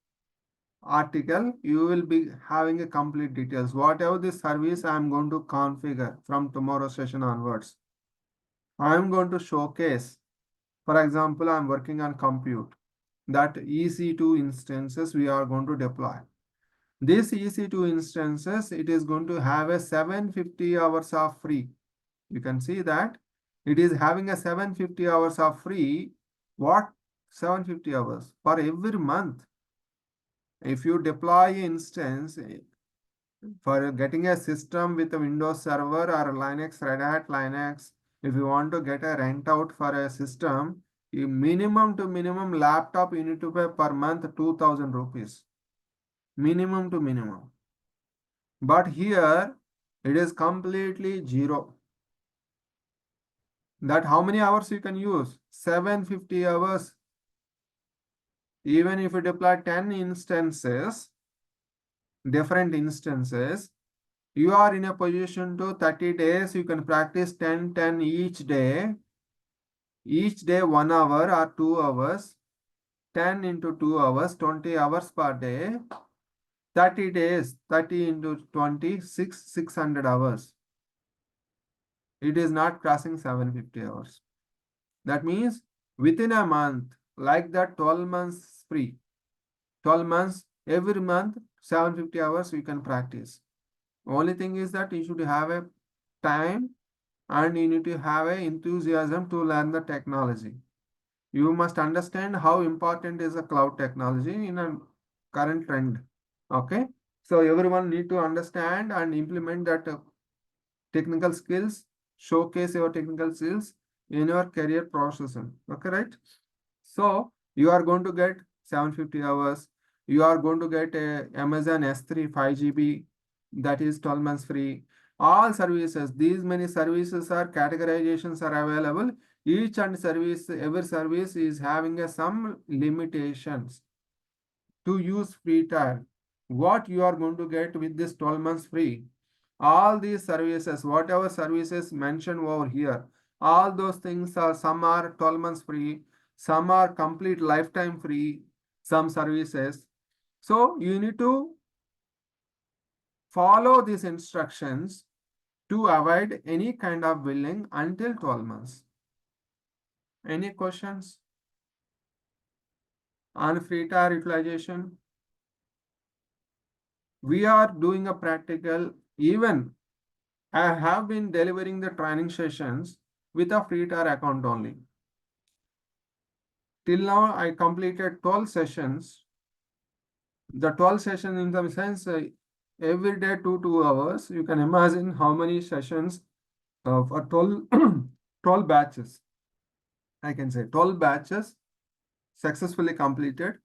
article, you will be having a complete details. Whatever the service I am going to configure from tomorrow session onwards, I am going to showcase. For example, I am working on compute. That EC2 instances we are going to deploy. This EC2 instances, it is going to have a 750 hours of free. You can see that it is having a 750 hours of free. What? 750 hours for every month. If you deploy instance for getting a system with a Windows Server or Linux, Red Hat Linux, if you want to get a rent out for a system, minimum to minimum laptop you need to pay per month 2000 rupees. Minimum to minimum. But here it is completely zero. That how many hours you can use? 750 hours. Even if you deploy 10 instances, different instances, you are in a position to 30 days, you can practice 10 each day 1 hour or 2 hours, 10 into 2 hours, 20 hours per day, 30 days, 30 into 20, 600 hours. It is not crossing 750 hours. That means within a month, like that 12 months free, 12 months, every month, 750 hours you can practice. Only thing is that you should have a time and you need to have a enthusiasm to learn the technology. You must understand how important is a cloud technology in a current trend. Okay, so everyone need to understand and implement that technical skills, showcase your technical skills in your career process. Okay, right? So you are going to get 750 hours. You are going to get a Amazon S3 5 GB, that is 12 months free. All services, these many services are categorizations are available. Each and service, every service is having some limitations to use free trial. What you are going to get with this 12 months free? All these services, whatever services mentioned over here, all those things are, some are 12 months free, some are complete lifetime free, some services. So you need to follow these instructions to avoid any kind of billing until 12 months. Any questions on free trial utilization? We are doing a practical. Even I have been delivering the training sessions with a free tier account only. Till now, I completed 12 sessions. The 12 sessions in the sense, every day 2 hours. You can imagine how many sessions for 12, 12 batches. I can say 12 batches successfully completed.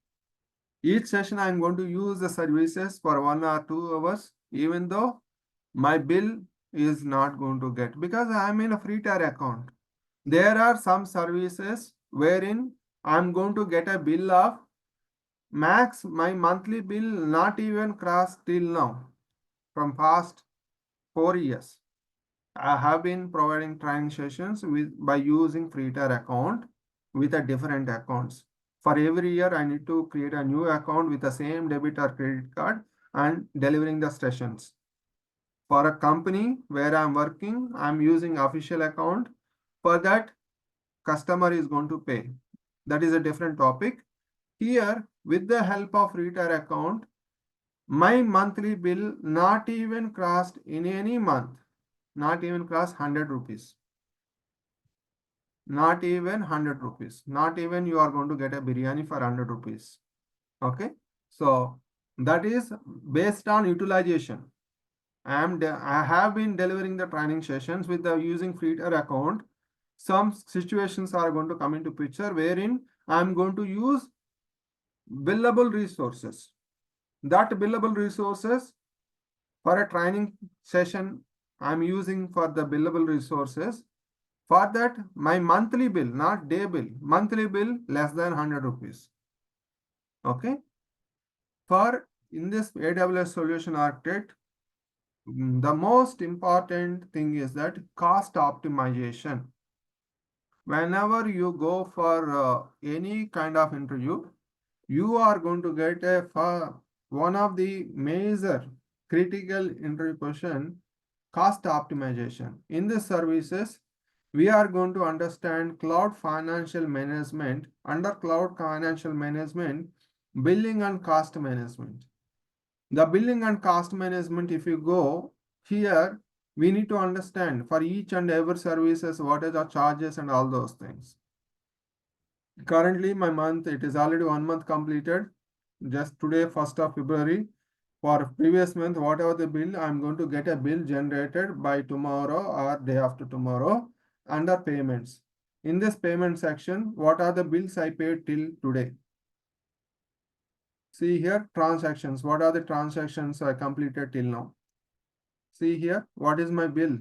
Each session I am going to use the services for 1 or 2 hours, even though my bill is not going to get, because I am in a free tier account. There are some services wherein I'm going to get a bill of max, my monthly bill not even crossed till now from past 4 years. I have been providing training sessions with by using free tier account with a different accounts. For every year, I need to create a new account with the same debit or credit card and delivering the sessions. For a company where I'm working, I'm using official account. For that, customer is going to pay. That is a different topic. Here, with the help of free tier account, my monthly bill not even crossed in any month, not even crossed 100 rupees. Not even 100 rupees. Not even you are going to get a biryani for 100 rupees. Okay. So that is based on utilization. I have been delivering the training sessions with the using free tier account. Some situations are going to come into picture wherein I'm going to use billable resources. That billable resources for a training session, I'm using for the billable resources. For that, my monthly bill, not day bill, monthly bill less than 100 rupees. Okay. For in this AWS solution architect, the most important thing is that cost optimization. Whenever you go for any kind of interview, you are going to get one of the major critical interview question, cost optimization. In the services, we are going to understand cloud financial management. Under cloud financial management, billing and cost management. The billing and cost management, if you go here, we need to understand for each and every services, what are the charges and all those things. Currently, my month, it is already 1 month completed. Just today, 1st of February. For previous month, whatever the bill, I'm going to get a bill generated by tomorrow or day after tomorrow under payments. In this payment section, what are the bills I paid till today? See here, transactions. What are the transactions I completed till now? See here, what is my bill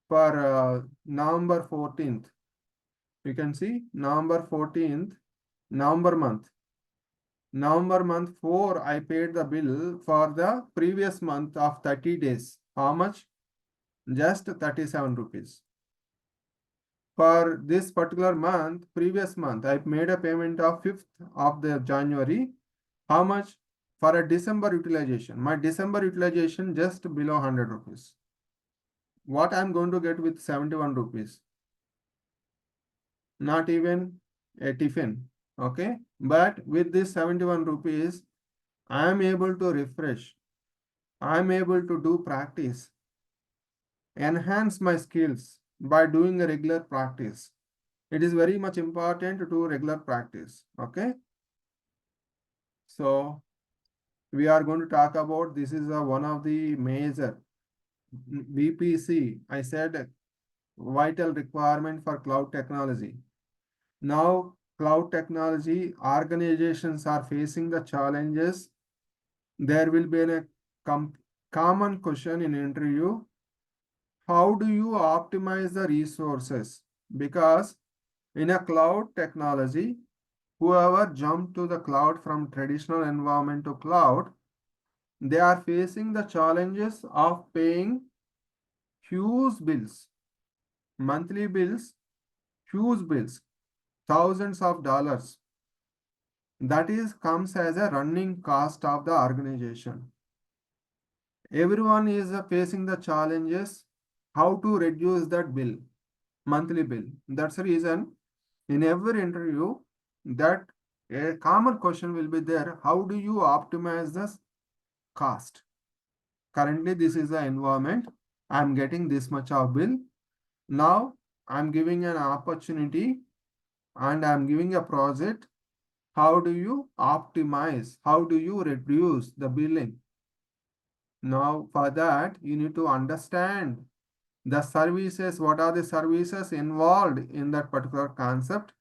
for November 14th? You can see November 14th, November month. November month 4, I paid the bill for the previous month of 30 days. How much? Just 37 rupees. For this particular month, previous month, I made a payment of 5th of the January. How much? For a December utilization. My December utilization just below 100 rupees. What I'm going to get with 71 rupees? Not even a tiffin. Okay. But with this 71 rupees, I am able to refresh. I am able to do practice, enhance my skills by doing a regular practice. It is very much important to do regular practice. Okay. So we are going to talk about, this is one of the major VPC. I said vital requirement for cloud technology. Now cloud technology, organizations are facing the challenges. There will be a common question in interview. How do you optimize the resources? Because in a cloud technology, whoever jumped to the cloud from traditional environment to cloud, they are facing the challenges of paying huge bills, monthly bills, huge bills, thousands of dollars. That is comes as a running cost of the organization. Everyone is facing the challenges how to reduce that bill, monthly bill. That's the reason in every interview that a common question will be there. How do you optimize the cost? Currently, this is the environment. I'm getting this much of bill. Now I'm giving an opportunity and I'm giving a project. How do you optimize? How do you reduce the billing? Now, for that, you need to understand the services, what are the services involved in that particular concept.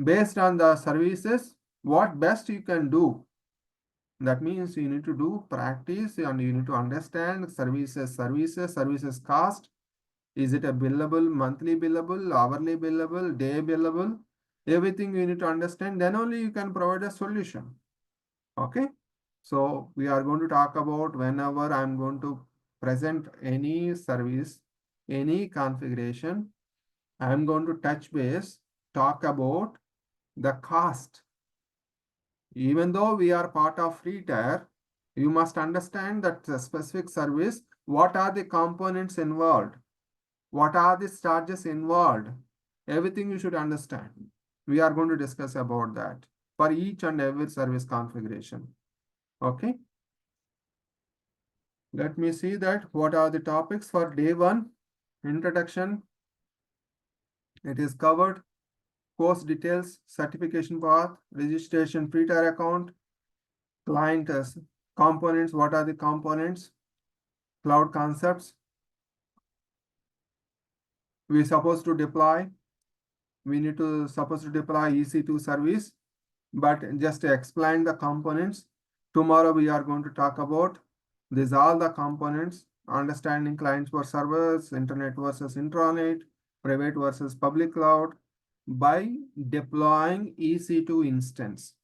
Based on the services, what best you can do. That means you need to do practice and you need to understand services cost. Is it a billable, monthly billable, hourly billable, day billable? Everything you need to understand, then only you can provide a solution. Okay. So we are going to talk about whenever I'm going to present any service, any configuration, I'm going to touch base, talk about the cost. Even though we are part of free tier, you must understand that the specific service, what are the components involved? What are the charges involved? Everything you should understand. We are going to discuss about that for each and every service configuration. Okay. Let me see that what are the topics for day one. Introduction. It is covered. Course details, certification path, registration, free tier account, client components. What are the components? Cloud concepts. We supposed to deploy. We need to supposed to deploy EC2 service, but just to explain the components. Tomorrow we are going to talk about these all the components, understanding clients for servers, internet versus intranet, private versus public cloud by deploying EC2 instance.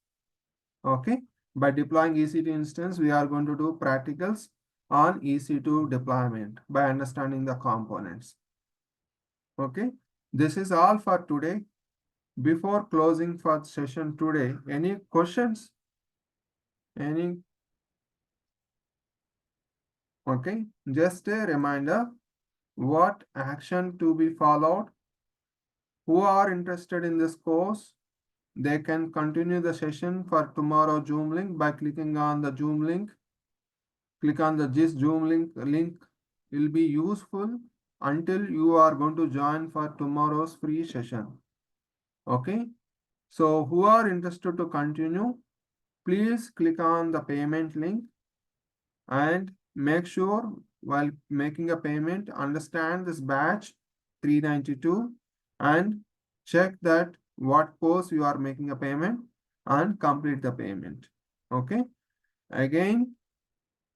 Okay, by deploying EC2 instance, we are going to do practicals on EC2 deployment by understanding the components. Okay, this is all for today. Before closing for session today, any questions? Any? Okay, just a reminder, what action to be followed? Who are interested in this course, they can continue the session for tomorrow Zoom link by clicking on the Zoom link. Click on this Zoom link will be useful until you are going to join for tomorrow's free session. Okay, so who are interested to continue, please click on the payment link and make sure while making a payment, understand this batch 392 and check that what course you are making a payment and complete the payment. Okay. Again,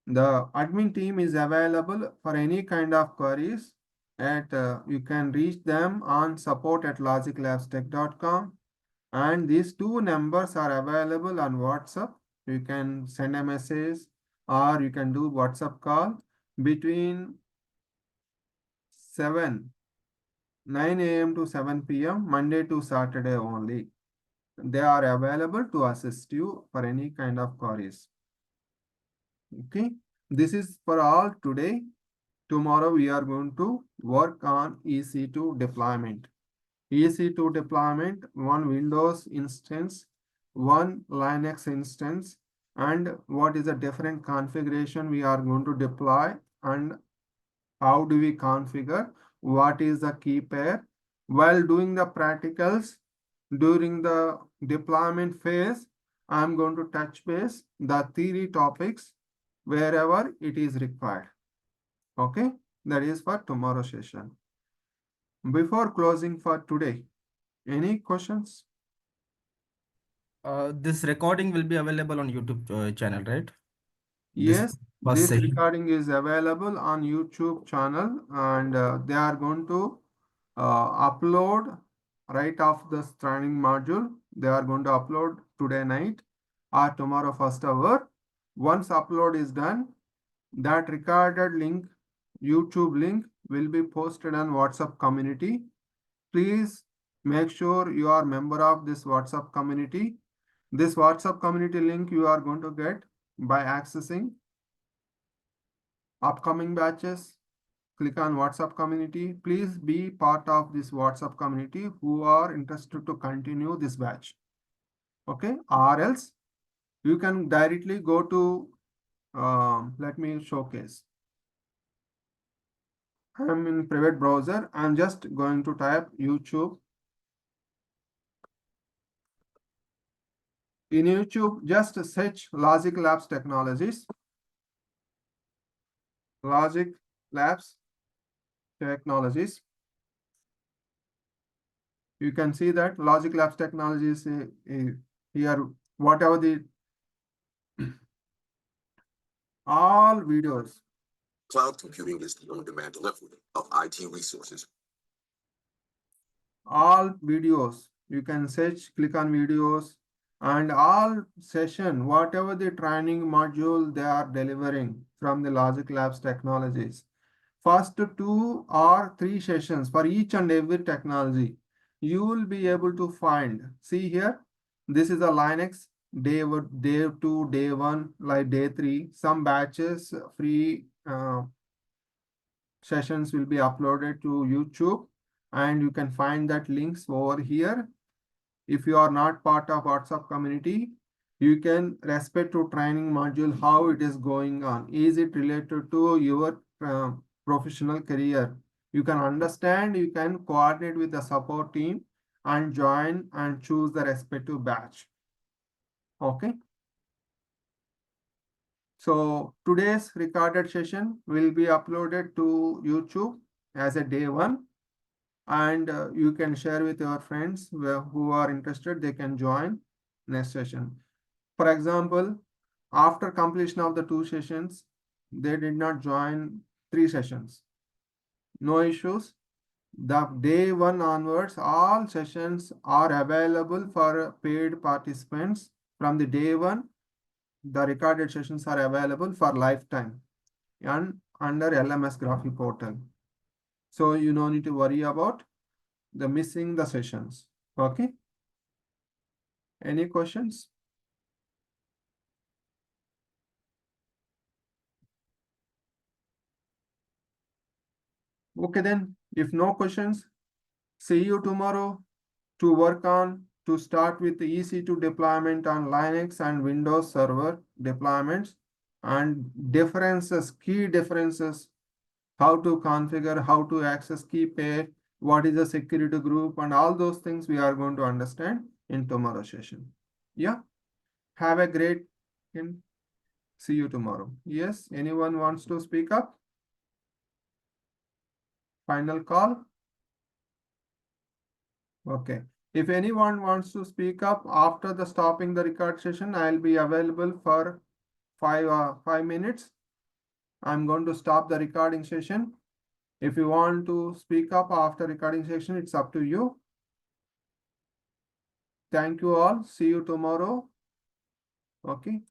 the admin team is available for any kind of queries at you can reach them on support@logiclabstech.com, and these two numbers are available on WhatsApp. You can send a message or you can do WhatsApp call between 9 a.m. to 7 p.m. Monday to Saturday only. They are available to assist you for any kind of queries. Okay, this is for all today. Tomorrow we are going to work on EC2 deployment. EC2 deployment, one Windows instance, one Linux instance, and what is the different configuration we are going to deploy and how do we configure, what is the key pair. While doing the practicals during the deployment phase, I'm going to touch base the theory topics wherever it is required. Okay, that is for tomorrow session. Before closing for today, Any questions? This recording will be available on YouTube channel, right? This Yes, first this session. recording is available on YouTube channel, and they are going to upload right after this training module. They are going to upload today night or tomorrow first hour. Once upload is done, that recorded link, YouTube link, will be posted on WhatsApp community. Please make sure you are member of this WhatsApp community. This WhatsApp community link you are going to get by accessing upcoming batches. Click on WhatsApp community. Please be part of this WhatsApp community who are interested to continue this batch. Okay, or else you can directly go to, let me showcase. I'm in private browser. I'm just going to type YouTube. In YouTube, just search Logic Labs Technologies. Logic Labs Technologies. You can see that Logic Labs Technologies here, whatever the all videos. Cloud computing is the on-demand delivery of IT resources. All videos, you can search, click on videos, and all session, whatever the training module they are delivering from the Logic Labs Technologies. First 2 or 3 sessions for each and every technology, you will be able to find. See here, this is a Linux day 2, day 1, like day 3. Some batches free sessions will be uploaded to YouTube, and you can find that links over here. If you are not part of WhatsApp community, you can respect to training module, how it is going on. Is it related to your professional career? You can understand, you can coordinate with the support team and join and choose the respective batch. Okay. So today's recorded session will be uploaded to YouTube as a day 1. And you can share with your friends who are interested. They can join next session. For example, after completion of the 2 sessions, they did not join 3 sessions. No issues. The day 1 onwards, all sessions are available for paid participants. From the day 1, the recorded sessions are available for lifetime and under LMS Graphy portal. So you don't need to worry about the missing the sessions. Okay. Any questions? Okay, then if no questions, see you tomorrow to work on to start with the EC2 deployment on Linux and Windows Server deployments and differences, key differences, how to configure, how to access key pair, what is a security group, and all those things we are going to understand in tomorrow's session. Yeah. Have a great and see you tomorrow. Yes, anyone wants to speak up? Final call? Okay. If anyone wants to speak up after the stopping the record session, I'll be available for 5 minutes. I'm going to stop the recording session. If you want to speak up after recording session, it's up to you. Thank you all. See you tomorrow. Okay.